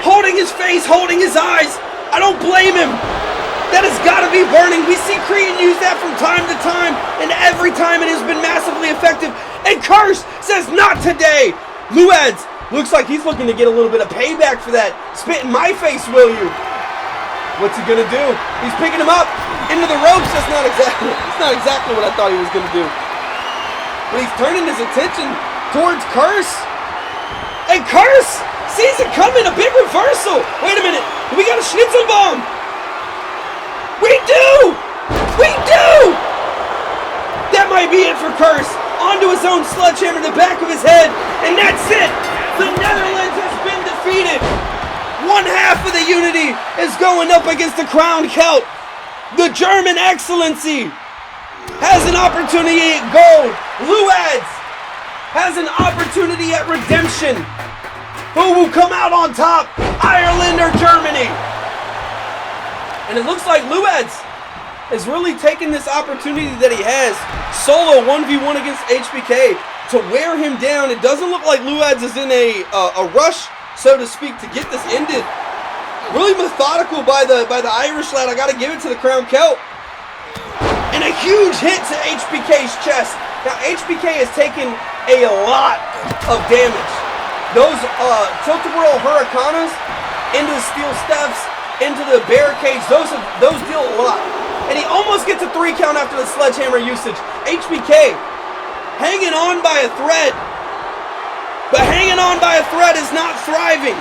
holding his face, holding his eyes. I don't blame him. That has got to be burning. We see Cretan use that from time to time, and every time it has been massively effective. And Curse says, not today. Luaddz looks like he's looking to get a little bit of payback for that. Spit in my face, will you? What's he gonna do? He's picking him up into the ropes. That's not exactly what I thought he was gonna do. But he's turning his attention towards Curse. And Curse sees it coming, a big reversal. Wait a minute, we got a Schnitzel bomb. We do! That might be it for Curse. Onto his own sledgehammer to the back of his head. And that's it. The Netherlands has been defeated. One half of the unity is going up against the Crown Celt. The German Excellency has an opportunity at gold. Luaddz has an opportunity at redemption. Who will come out on top? Ireland or Germany? And it looks like Luaddz is really taking this opportunity that he has, solo 1v1 against HBK, to wear him down. It doesn't look like Luaddz is in a rush, so to speak, to get this ended. Really methodical by the Irish lad. I got to give it to the Crown Celt. And a huge hit to HBK's chest. Now, HBK has taken a lot of damage. Those tilt-a-whirl Hurricanes into the steel steps, into the barricades, those deal a lot. And he almost gets a 3 count after the sledgehammer usage. HBK hanging on by a thread. But hanging on by a thread is not thriving.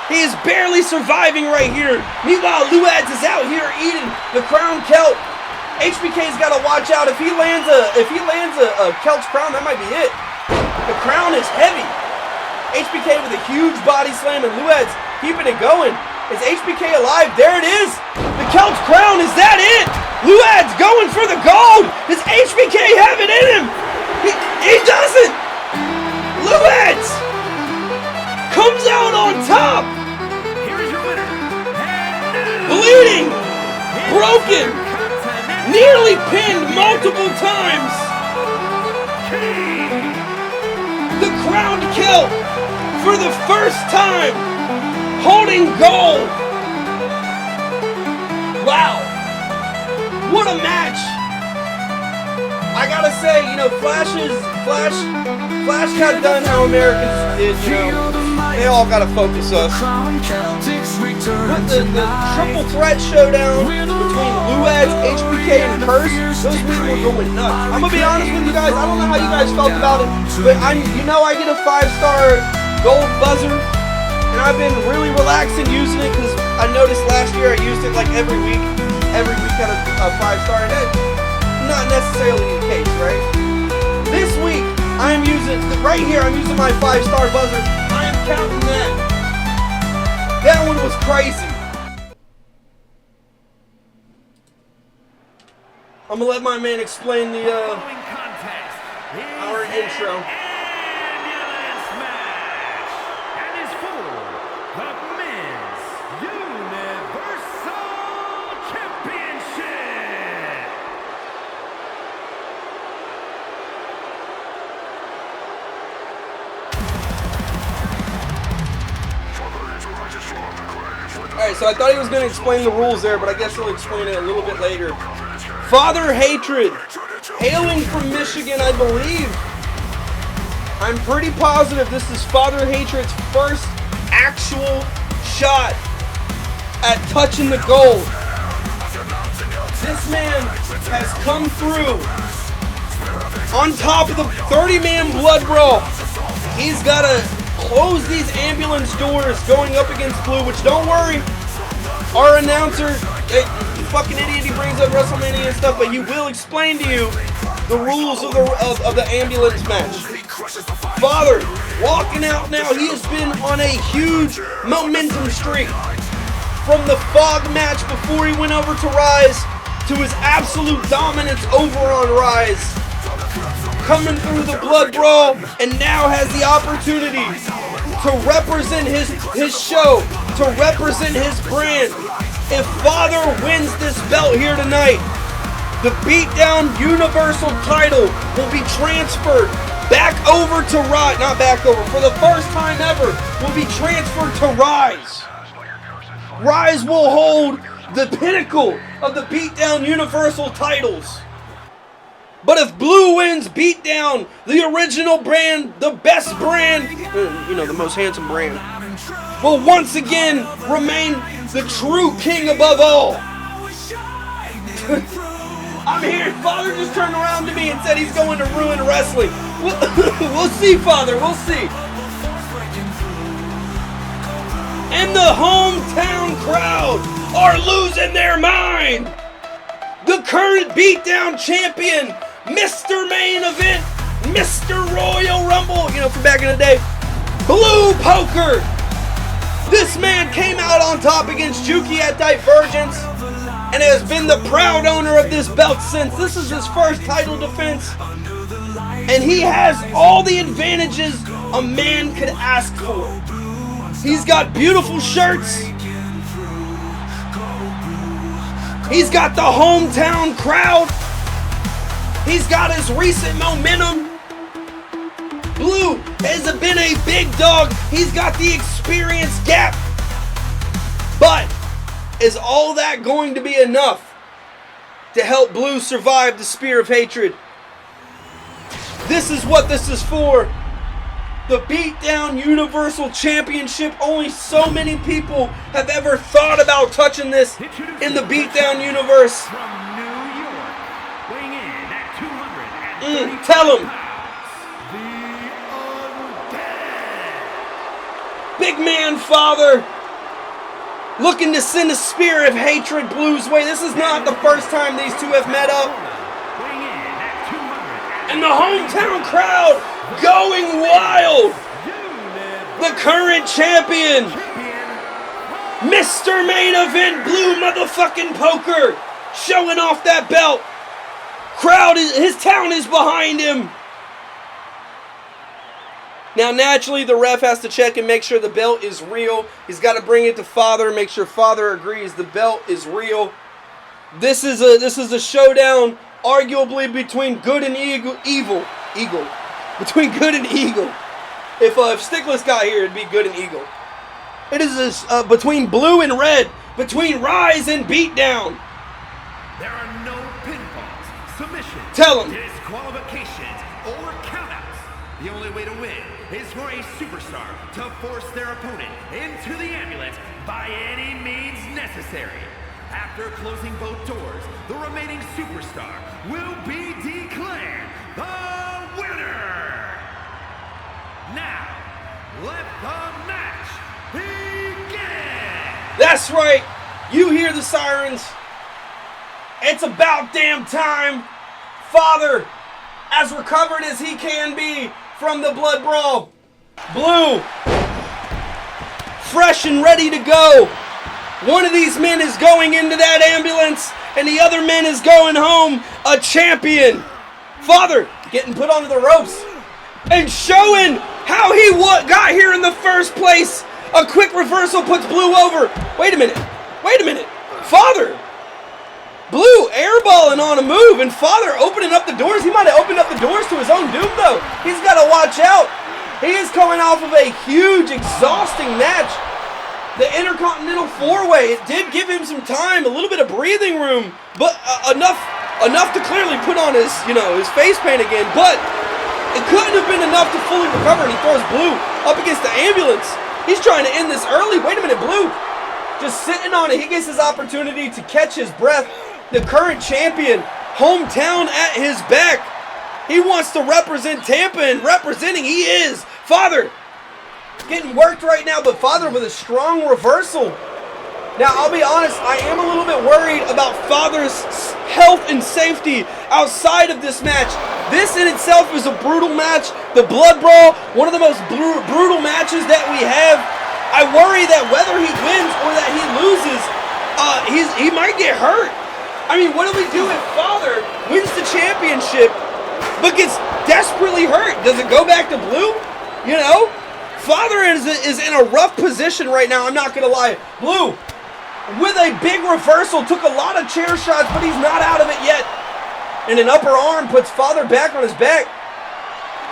He is barely surviving right here. Meanwhile, Luaddz is out here eating the Crown Celt. HBK's got to watch out. If he lands a Celt's crown, that might be it. The crown is heavy. HBK with a huge body slam, and Luaddz keeping it going. Is HBK alive? There it is. The Celt's crown. Is that it? Luaddz going for the gold. Does HBK have it in him? He doesn't. Luaddz comes out on top. Here's your winner. Bleeding. Broken. Nearly pinned multiple times. The Crowned Celt for the first time holding gold. Wow. What a match. I gotta say, you know, Flash got done how Americans did, you know. They all gotta focus us. But the triple threat showdown between Luaddz, HBK, and Curse, those people were going nuts. I'm gonna be honest with you guys, I don't know how you guys felt about it, but I get a 5-star gold buzzer, and I've been really relaxing using it because I noticed last year I used it like every week had a 5-star, and that's not necessarily the case, right? This week, I'm using my 5-star buzzer. I am counting that. That one was crazy. I'm gonna let my man explain the our intro. Ambulance match, and is for the Men's Universal Championship. Alright, Alright, so I thought he was going to explain the rules there, but I guess he'll explain it a little bit later. Father Hatred, hailing from Michigan, I believe. I'm pretty positive this is Father Hatred's first actual shot at touching the gold. This man has come through on top of the 30-man blood brawl. He's got to close these ambulance doors going up against Blue, which don't worry, our announcer, fucking idiot, he brings up WrestleMania and stuff, but he will explain to you the rules of the ambulance match. Father, walking out now, he has been on a huge momentum streak. From the Fog match before he went over to Rise, to his absolute dominance over on Rise. Coming through the Blood Brawl, and now has the opportunity to represent his show, to represent his brand. If Father wins this belt here tonight, the BeatDown Universal title will be transferred back over to Rise. Not back over, for the first time ever, will be transferred to Rise. Rise will hold the pinnacle of the BeatDown Universal titles. But if Blue wins BeatDown, the original brand, the best brand, the most handsome brand, will once again remain the true king above all. I'm here. Father just turned around to me and said he's going to ruin wrestling. We'll see, Father. We'll see. And the hometown crowd are losing their mind. The current BeatDown champion, Mr. Main Event, Mr. Royal Rumble, from back in the day, Bloopoker. This man came out on top against Juki at Divergence and has been the proud owner of this belt since. This is his first title defense. And he has all the advantages a man could ask for. He's got beautiful shirts. He's got the hometown crowd. He's got his recent momentum. Blue has been a big dog. He's got the experience gap. But is all that going to be enough to help Blue survive the Spear of Hatred? This is what this is for. The BeatDown Universal Championship. Only so many people have ever thought about touching this in the BeatDown universe. From New York, weighing in at 230 tell him. Big man Father looking to send a Spear of Hatred Blue's way. This is not the first time these two have met up. And the hometown crowd going wild. The current champion, Mr. Main Event Blue motherfucking Poker, showing off that belt. Crowd, his town is behind him. Now, naturally, the ref has to check and make sure the belt is real. He's got to bring it to Father, make sure Father agrees the belt is real. This is a showdown, arguably between good and evil. Between good and evil. If Stickless got here, it'd be good and evil. It is between blue and red, between Rise and BeatDown. There are no pinfalls, submissions, Tell him. disqualifications, or countouts. The only way to win is for a superstar to force their opponent into the ambulance by any means necessary. After closing both doors, the remaining superstar will be declared the winner. Now, let the match begin. That's right. You hear the sirens. It's about damn time. Father, as recovered as he can be from the blood brawl. Blue, fresh and ready to go. One of these men is going into that ambulance, and the other man is going home a champion. Father getting put onto the ropes and showing how he got here in the first place. A quick reversal puts Blue over. Wait a minute. Father, Blue airballing on a move, and Father opening up the doors. He might have opened up the doors to his own doom, though. He's got to watch out. He is coming off of a huge, exhausting match. the Intercontinental 4-way. It did give him some time, a little bit of breathing room, but enough to clearly put on his, his face paint again. But it couldn't have been enough to fully recover, and he throws Blue up against the ambulance. He's trying to end this early. Wait a minute, Blue just sitting on it. He gets his opportunity to catch his breath. The current champion, hometown at his back. He wants to represent Tampa, and representing he is. Father getting worked right now, but Father with a strong reversal. Now, I'll be honest, I am a little bit worried about Father's health and safety outside of this match. This in itself is a brutal match. The Blood Brawl, one of the most brutal matches that we have. I worry that whether he wins or that he loses, he might get hurt. I mean, what do we do if Father wins the championship but gets desperately hurt? Does it go back to Blue? Father is in a rough position right now, I'm not going to lie. Blue, with a big reversal, took a lot of chair shots, but he's not out of it yet. And an upper arm puts Father back on his back.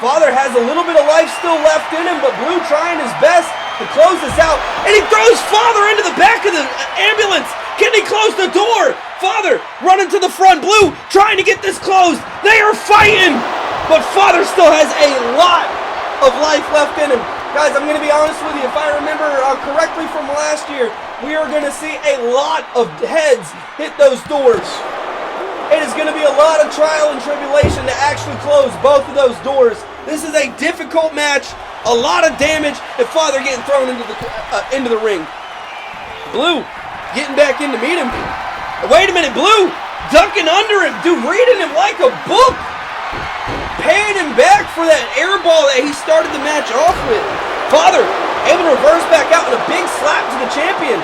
Father has a little bit of life still left in him, but Blue trying his best to close this out. And he throws Father into the back of the ambulance. Can he close the door? Father running to the front. Blue trying to get this closed. They are fighting, but Father still has a lot of life left in him. Guys, I'm going to be honest with you. If I remember correctly from last year, we are going to see a lot of heads hit those doors. It is going to be a lot of trial and tribulation to actually close both of those doors. This is a difficult match, a lot of damage, and Father getting thrown into the ring. Blue getting back in to meet him. Wait a minute, Blue ducking under him, dude, reading him like a book. Paying him back for that air ball that he started the match off with. Father able to reverse back out with a big slap to the champion.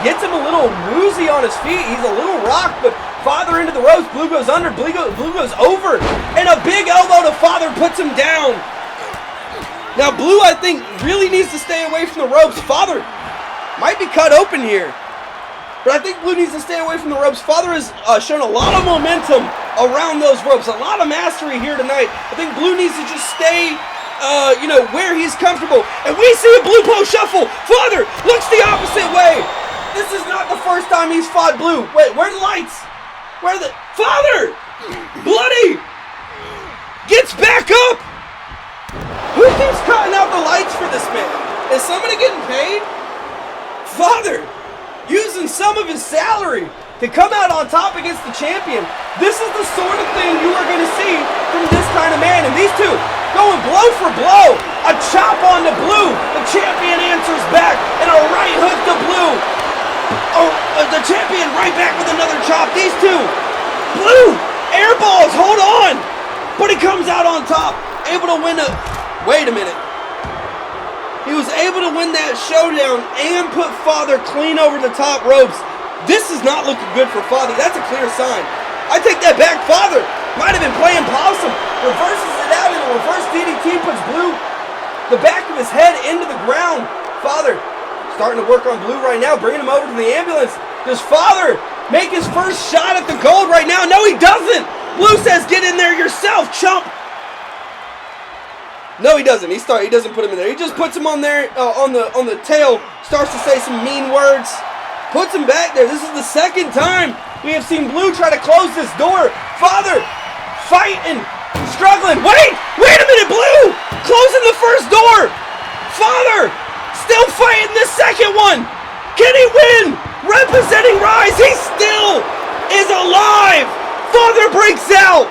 Gets him a little woozy on his feet. He's a little rocked, but Father into the ropes. Blue goes under. Blue goes over. And a big elbow to Father puts him down. Now Blue, I think, really needs to stay away from the ropes. Father might be cut open here, but I think Blue needs to stay away from the ropes. Father has shown a lot of momentum around those ropes. A lot of mastery here tonight. I think Blue needs to just stay, where he's comfortable. And we see a Blue post shuffle. Father looks the opposite way. This is not the first time he's fought Blue. Wait, where are the lights? Where are the... Father! Bloody! Gets back up! Who keeps cutting out the lights for this man? Is somebody getting paid? Father using some of his salary to come out on top against the champion. This is the sort of thing you are going to see from this kind of man. And these two going blow for blow. A chop on to Blue. The champion answers back. And a right hook to Blue. The champion right back with another chop. These two. Blue. Air balls. Hold on. But he comes out on top. Able to win a... Wait a minute. He was able to win that showdown and put Father clean over the top ropes. This is not looking good for Father. That's a clear sign. I take that back. Father might have been playing possum. Reverses it out in a reverse DDT. Puts Blue, the back of his head, into the ground. Father starting to work on Blue right now, bringing him over to the ambulance. Does Father make his first shot at the gold right now? No, he doesn't. Blue says, get in there yourself, chump. No, he doesn't. He doesn't put him in there. He just puts him on there, on the tail. Starts to say some mean words. Puts him back there. This is the second time we have seen Blue try to close this door. Father fighting, struggling. Wait a minute, Blue closing the first door. Father still fighting this second one. Can he win? Representing Rise. He still is alive. Father breaks out.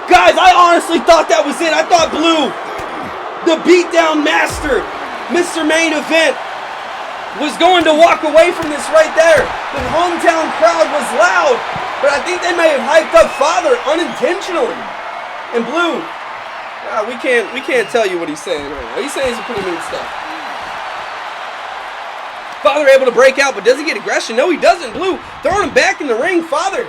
Guys, I honestly thought that was it. I thought Blue, the beatdown master, Mr. Main Event, was going to walk away from this right there. The hometown crowd was loud, but I think they may have hyped up Father unintentionally. And Blue, we can't tell you what he's saying right now. He's saying some pretty mean stuff. Father able to break out, but does he get aggression? No, he doesn't. Blue throwing him back in the ring. Father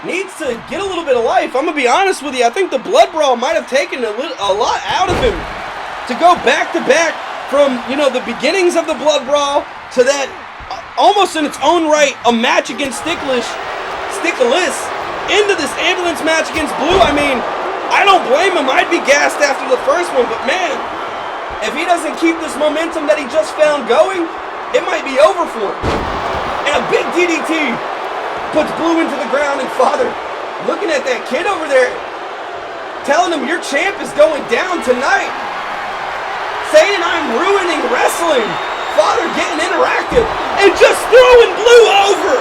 needs to get a little bit of life. I'm going to be honest with you. I think the Blood Brawl might have taken a lot out of him to go back to back from, the beginnings of the Blood Brawl to that almost in its own right, a match against Stickless into this ambulance match against Blue. I mean, I don't blame him. I'd be gassed after the first one, but man, If he doesn't keep this momentum that he just found going, it might be over for him. And a big DDT puts Blue into the ground, and Father looking at that kid over there, telling him your champ is going down tonight. Saying I'm ruining wrestling. Father getting interactive and just throwing Blue over.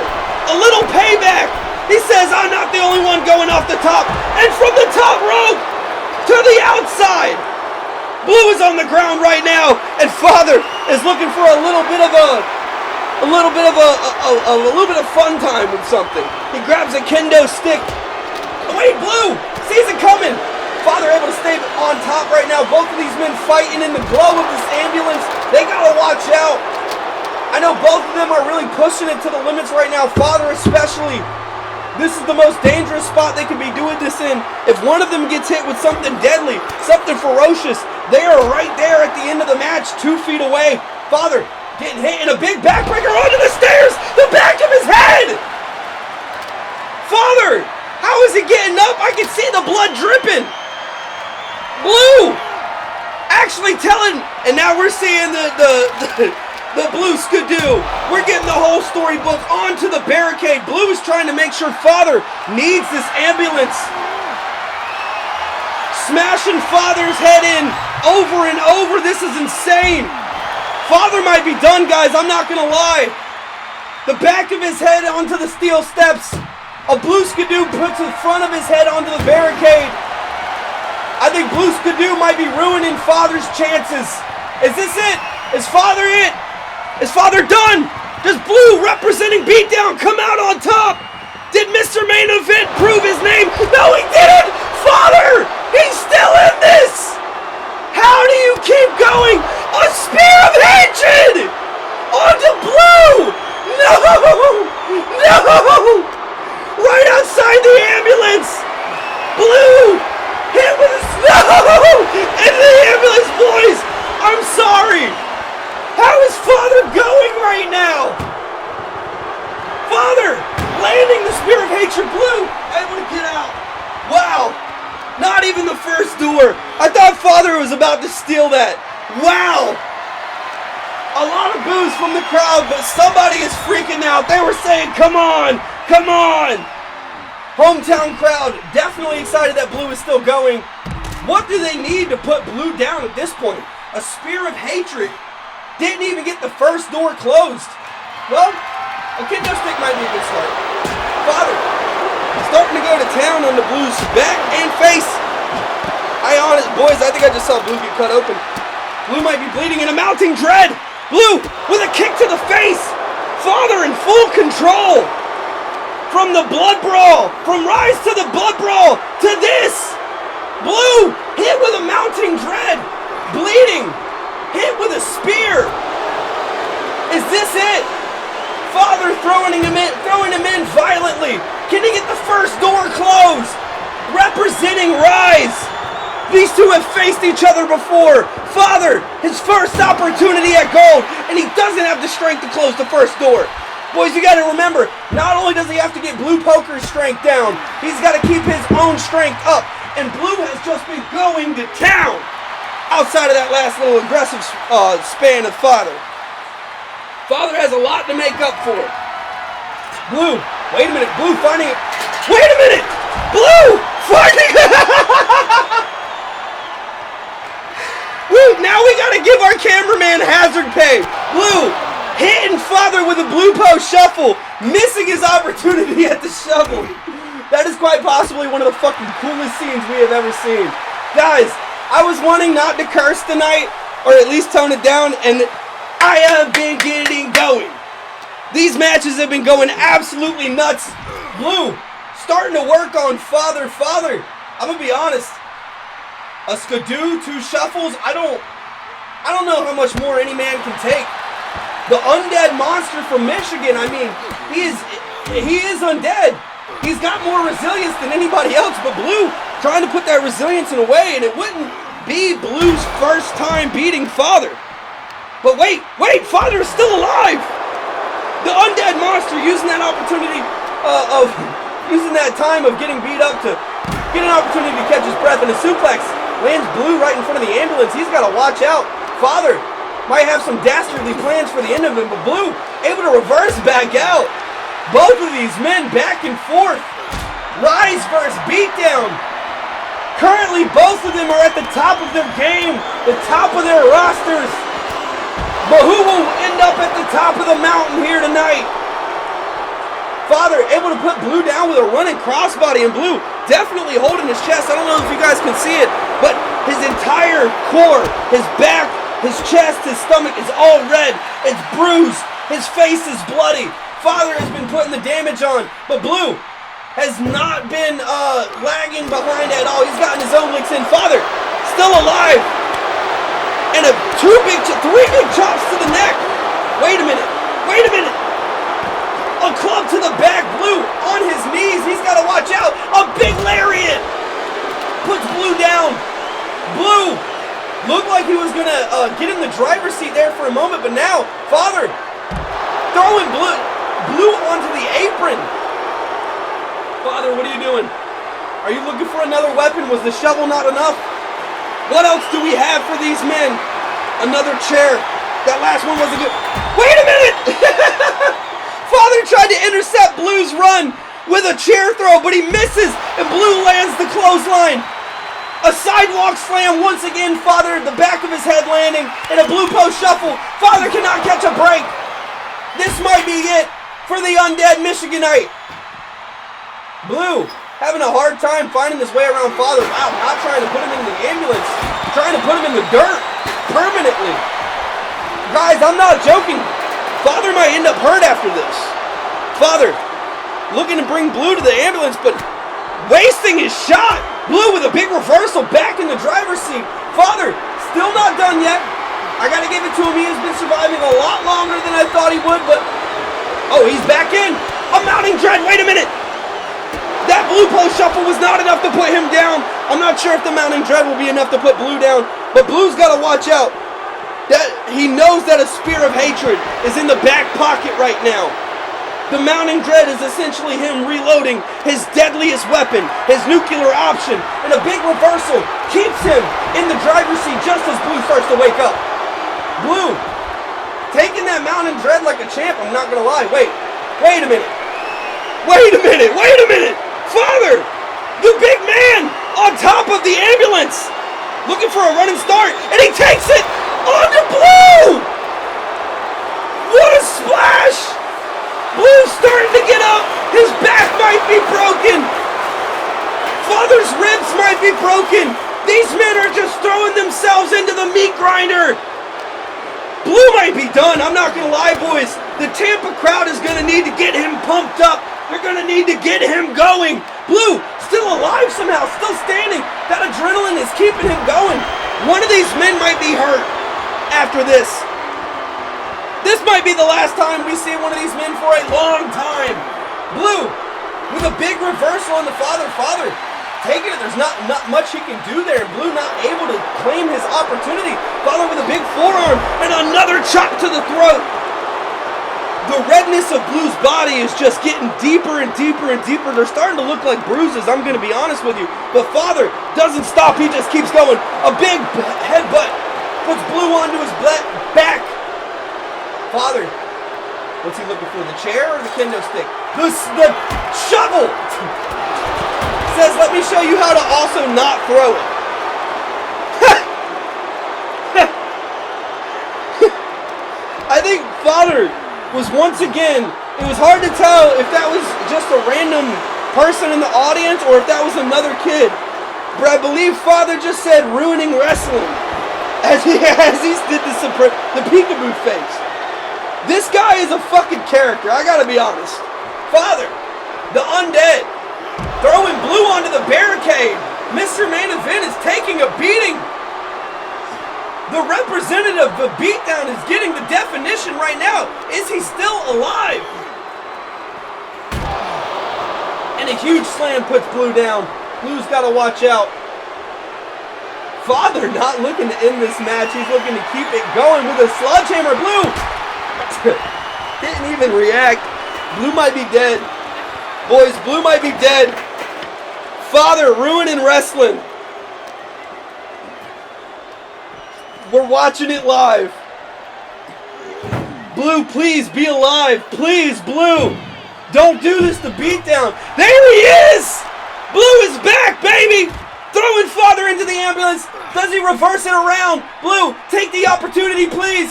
A little payback. He says, I'm not the only one going off the top. And from the top rope to the outside. Blue is on the ground right now, and Father is looking for a little bit of fun time with something. He grabs a kendo stick. Wait, Blue sees it coming. Father able to stay on top right now. Both of these men fighting in the glow of this ambulance. They gotta watch out. I know both of them are really pushing it to the limits right now. Father especially. This is the most dangerous spot they could be doing this in. If one of them gets hit with something deadly, something ferocious, they are right there at the end of the match, 2 feet away. Father getting hit in a big backbreaker onto the stairs. The back of his head. Father, how is he getting up? I can see the blood dripping. Blue actually telling, and now we're seeing the Blue Skidoo. We're getting the whole storybook onto the barricade. Blue is trying to make sure Father needs this ambulance. Smashing Father's head in over and over. This is insane. Father might be done, guys. I'm not gonna lie. The back of his head onto the steel steps. A Blue Skidoo puts the front of his head onto the barricade. I think Blue Skidoo might be ruining Father's chances. Is this it? Is Father it? Is Father done? Does Blue, representing BeatDown, come out on top? Did Mr. Main Event prove his name? No, he didn't! Father! He's still in this! How do you keep going? A spear of hatred! Onto Blue! No! No! Right outside the ambulance! Blue! Hit with a snow! Into the ambulance, boys! I'm sorry! How is Father going right now? Father! Landing the spear of hatred. Blue able to get out. Wow! Not even the first door. I thought Father was about to steal that. Wow! A lot of boos from the crowd, but somebody is freaking out. They were saying, come on! Come on! Hometown crowd definitely excited that Blue is still going. What do they need to put Blue down at this point? A spear of hatred. Didn't even get the first door closed. Well, a kendo stick might be a good start. Father starting to go to town on the Blue's back and face. Aeonn, boys, I think I just saw Blue get cut open. Blue might be bleeding in a mounting dread. Blue with a kick to the face. Father in full control. From the Blood Brawl, from Rise to the Blood Brawl, to this. Blue, hit with a mounting dread. Bleeding, hit with a spear. Is this it? Father throwing him in violently. Can he get the first door closed? Representing Rise. These two have faced each other before. Father, his first opportunity at gold, and he doesn't have the strength to close the first door. Boys, you got to remember, not only does he have to get Bloopoker's strength down, he's got to keep his own strength up. And Blue has just been going to town outside of that last little aggressive span of Father. Father has a lot to make up for. Blue, wait a minute, Blue finding it. Wait a minute! Blue finding it! Woo, now we got to give our cameraman hazard pay. Blue hitting Father with a Bloopo shuffle, missing his opportunity at the shovel. That is quite possibly one of the fucking coolest scenes we have ever seen. Guys, I was wanting not to curse tonight, or at least tone it down, and I have been getting going. These matches have been going absolutely nuts. Blue, starting to work on Father. I'm gonna be honest. A Skidoo, 2 shuffles, I don't know how much more any man can take. The undead monster from Michigan, I mean, he is undead. He's got more resilience than anybody else, but Blue trying to put that resilience in a way, and it wouldn't be Blue's first time beating Father. But wait, Father is still alive! The undead monster using that opportunity using that time of getting beat up to get an opportunity to catch his breath, and a suplex Lands Blue right in front of the ambulance. He's got to watch out. Father might have some dastardly plans for the end of him, but Blue able to reverse back out. Both of these men back and forth. Rise versus Beatdown. Currently, both of them are at the top of their game, the top of their rosters. But who will end up at the top of the mountain here tonight? Father able to put Blue down with a running crossbody, and Blue definitely holding his chest. I don't know if you guys can see it, but his entire core, his back, his chest, his stomach is all red. It's bruised. His face is bloody. Father has been putting the damage on, but Blue has not been lagging behind at all. He's gotten his own licks in. Father still alive. And three big chops to the neck. Wait a minute. Wait a minute. A club to the back. Blue on his knees. He's got to watch out. A big lariat. Puts Blue down. Blue looked like he was going to get in the driver's seat there for a moment, but now Father throwing Blue onto the apron. Father, what are you doing? Are you looking for another weapon? Was the shovel not enough? What else do we have for these men? Another chair. That last one wasn't good. Wait a minute! Father tried to intercept Blue's run with a chair throw, but he misses, and Blue lands the clothesline. A sidewalk slam once again. Father, the back of his head landing, and a Blue post shuffle. Father cannot catch a break. This might be it for the undead Michiganite. Blue having a hard time finding his way around Father. Wow, not trying to put him in the ambulance. Trying to put him in the dirt permanently. Guys, I'm not joking. Father might end up hurt after this. Father looking to bring Blue to the ambulance, but wasting his shot. Blue with a big reversal back in the driver's seat. Father still not done yet. I got to give it to him. He has been surviving a lot longer than I thought he would, but oh, he's back in. A mounting dread. Wait a minute. That Blue post shuffle was not enough to put him down. I'm not sure if the mounting dread will be enough to put Blue down, but Blue's got to watch out. That he knows that a spear of hatred is in the back pocket right now. The mounting dread is essentially him reloading his deadliest weapon, his nuclear option, and a big reversal keeps him in the driver's seat just as Blue starts to wake up. Blue taking that mounting dread like a champ. I'm not gonna lie. Wait a minute. Wait a minute. Father, the big man on top of the ambulance, looking for a running start, and he takes it onto Blue! What a splash! Blue's starting to get up. His back might be broken. Father's ribs might be broken. These men are just throwing themselves into the meat grinder. Blue might be done. I'm not going to lie, boys. The Tampa crowd is going to need to get him pumped up. They're going to need to get him going. Blue, still alive somehow, still standing. That adrenaline is keeping him going. One of these men might be hurt after this. This might be the last time we see one of these men for a long time. Blue, with a big reversal on the Father. Father, taking it. There's not much he can do there. Blue not able to claim his opportunity. Father with a big forearm and another chop to the throat. The redness of Blue's body is just getting deeper and deeper and deeper. They're starting to look like bruises, I'm going to be honest with you. But Father doesn't stop. He just keeps going. A big headbutt puts Blue onto his back. Father, what's he looking for? The chair or the kendo stick? The shovel! Says, let me show you how to also not throw it. I think Father was once again, it was hard to tell if that was just a random person in the audience or if that was another kid. But I believe Father just said ruining wrestling as he did the peekaboo face. This guy is a fucking character, I gotta be honest. Father, the undead, throwing Blue onto the barricade. Mr. Main Event is taking a beating. The representative of BeatDown is getting the definition right now. Is he still alive? And a huge slam puts Blue down. Blue's got to watch out. Father not looking to end this match. He's looking to keep it going with a sledgehammer. Blue didn't even react. Blue might be dead. Boys, Blue might be dead. Father ruining wrestling. We're watching it live. Blue, please be alive. Please, Blue. Don't do this to BeatDown. There he is! Blue is back, baby! Throwing father into the ambulance. Does he reverse it around? Blue, take the opportunity, please.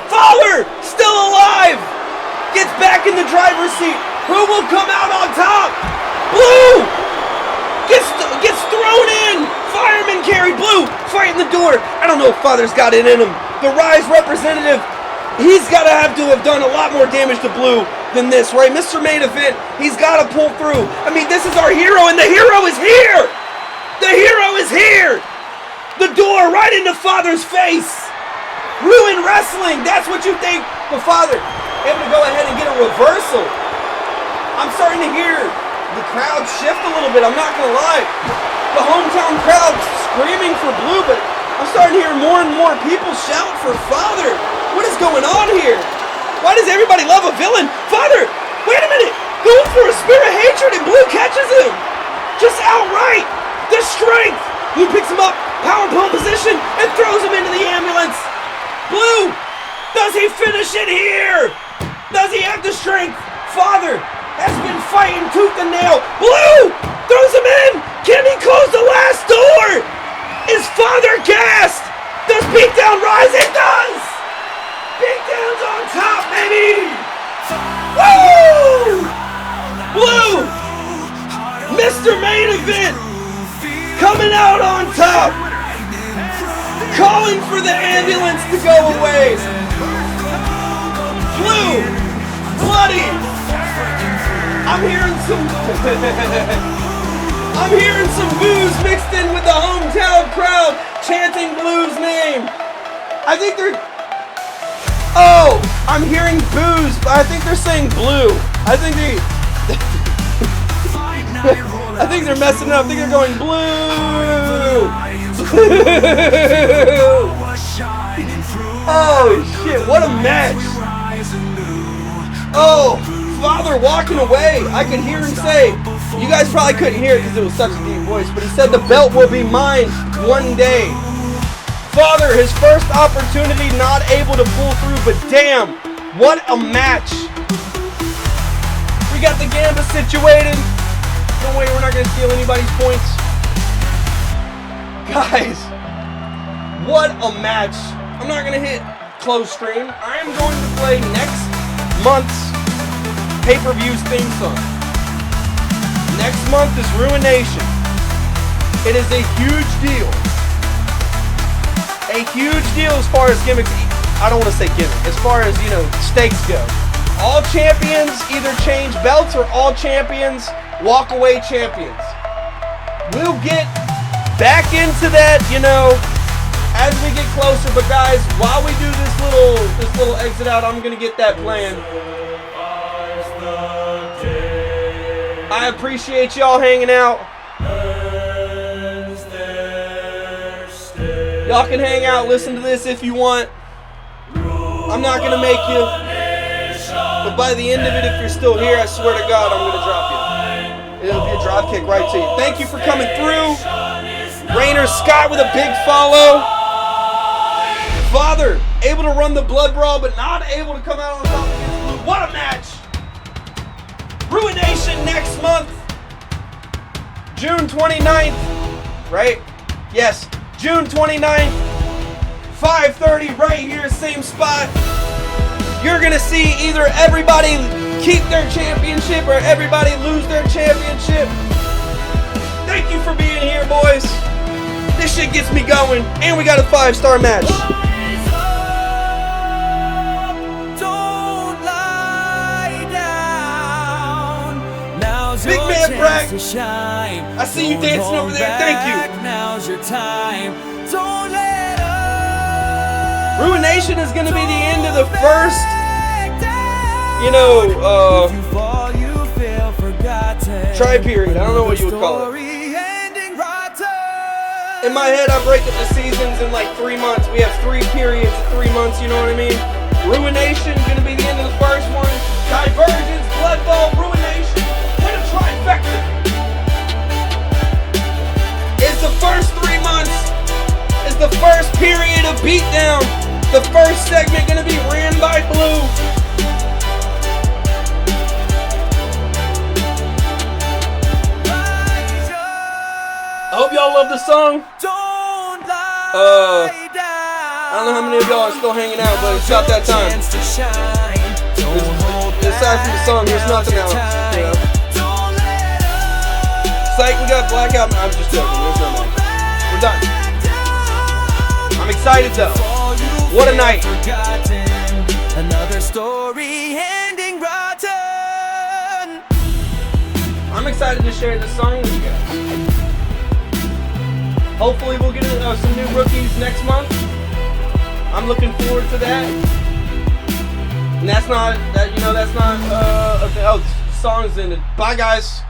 Father, still alive. Gets back in the driver's seat. Who will come out on top? Blue! Gets thrown in. Fireman carry. Blue fighting the door. I don't know if father's got it in him. The Rise representative, he's got to have done a lot more damage to Blue than this, right? Mr. Main Event, he's got to pull through. I mean, this is our hero, and the hero is here! The hero is here! The door right into father's face! Ruin wrestling, that's what you think. But father, able to go ahead and get a reversal. I'm starting to hear the crowd shift a little bit, I'm not gonna lie. The hometown crowd screaming for Blue, but I'm starting to hear more and more people shout for father. What is going on here? Why does everybody love a villain? Father, wait a minute! Going for a spear of hatred and Blue catches him! Just outright! The strength! Blue picks him up, power pole position, and throws him into the ambulance! Blue! Does he finish it here? Does he have the strength? Father has been fighting tooth and nail. Blue! Throws him in! Can he close the last door? Is father gassed? Does BeatDown rise? It does! BeatDown's on top, baby! Woo! Blue! Mr. Main Event! Coming out on top! Calling for the ambulance to go away! Blue! Bloody! I'm hearing some boos mixed in with the hometown crowd chanting Blue's name. I think they're... Oh, I'm hearing boos, but I think they're saying Blue. I think they're messing up. I think they're going Blue. Oh shit! What a match! Oh, father walking away. I could hear him say. You guys probably couldn't hear it because it was such a deep voice, but he said the belt will be mine one day. Father, his first opportunity, not able to pull through, but damn, what a match. We got the Gamba situated. Don't worry, we're not going to steal anybody's points. Guys, what a match. I'm not going to hit close stream. I am going to play next month's pay-per-view's theme song. Next month is Ruination. It is a huge deal. A huge deal as far as gimmicks. I don't want to say gimmick. As far as, you know, stakes go. All champions either change belts or all champions walk away champions. We'll get back into that, you know, as we get closer. But guys, while we do this little exit out, I'm gonna get that plan. I appreciate y'all hanging out. Y'all can hang out, listen to this if you want. I'm not gonna make you. But by the end of it, if you're still here, I swear to God, I'm gonna drop you. It'll be a drop kick right to you. Thank you for coming through. Rainer Scott with a big follow. Father, able to run the Blood Brawl, but not able to come out on top against Blue. What a match! Ruination next month. June 29th. Right? Yes. June 29th. 5:30 right here, same spot. You're going to see either everybody keep their championship or everybody lose their championship. Thank you for being here, boys. This shit gets me going. And we got a 5-star match. Big man Brack, I see you dancing over there. Thank you. Now's your time. Don't let up. Ruination is going to be the end of the first, you know, tri-period. I don't know what you would call it. In my head, I break up the seasons in like 3 months. We have 3 periods of 3 months, you know what I mean? Ruination going to be the end of the first one. Divergence, Blood Bowl, Ruination. What a trifecta. It's the first 3 months. It's the first period of The first segment gonna be ran by Blue. I hope y'all love the song. I don't know how many of y'all are still hanging out, but it's about that time. Aside from the song, there's nothing else. You know? Psych, we got blackout. I'm just joking. There's no more. We're done. I'm excited though. What a night. Another story ending rotten. I'm excited to share this song with you guys. Hopefully we'll get some new rookies next month. I'm looking forward to that. And that's not, the songs ended. Bye guys.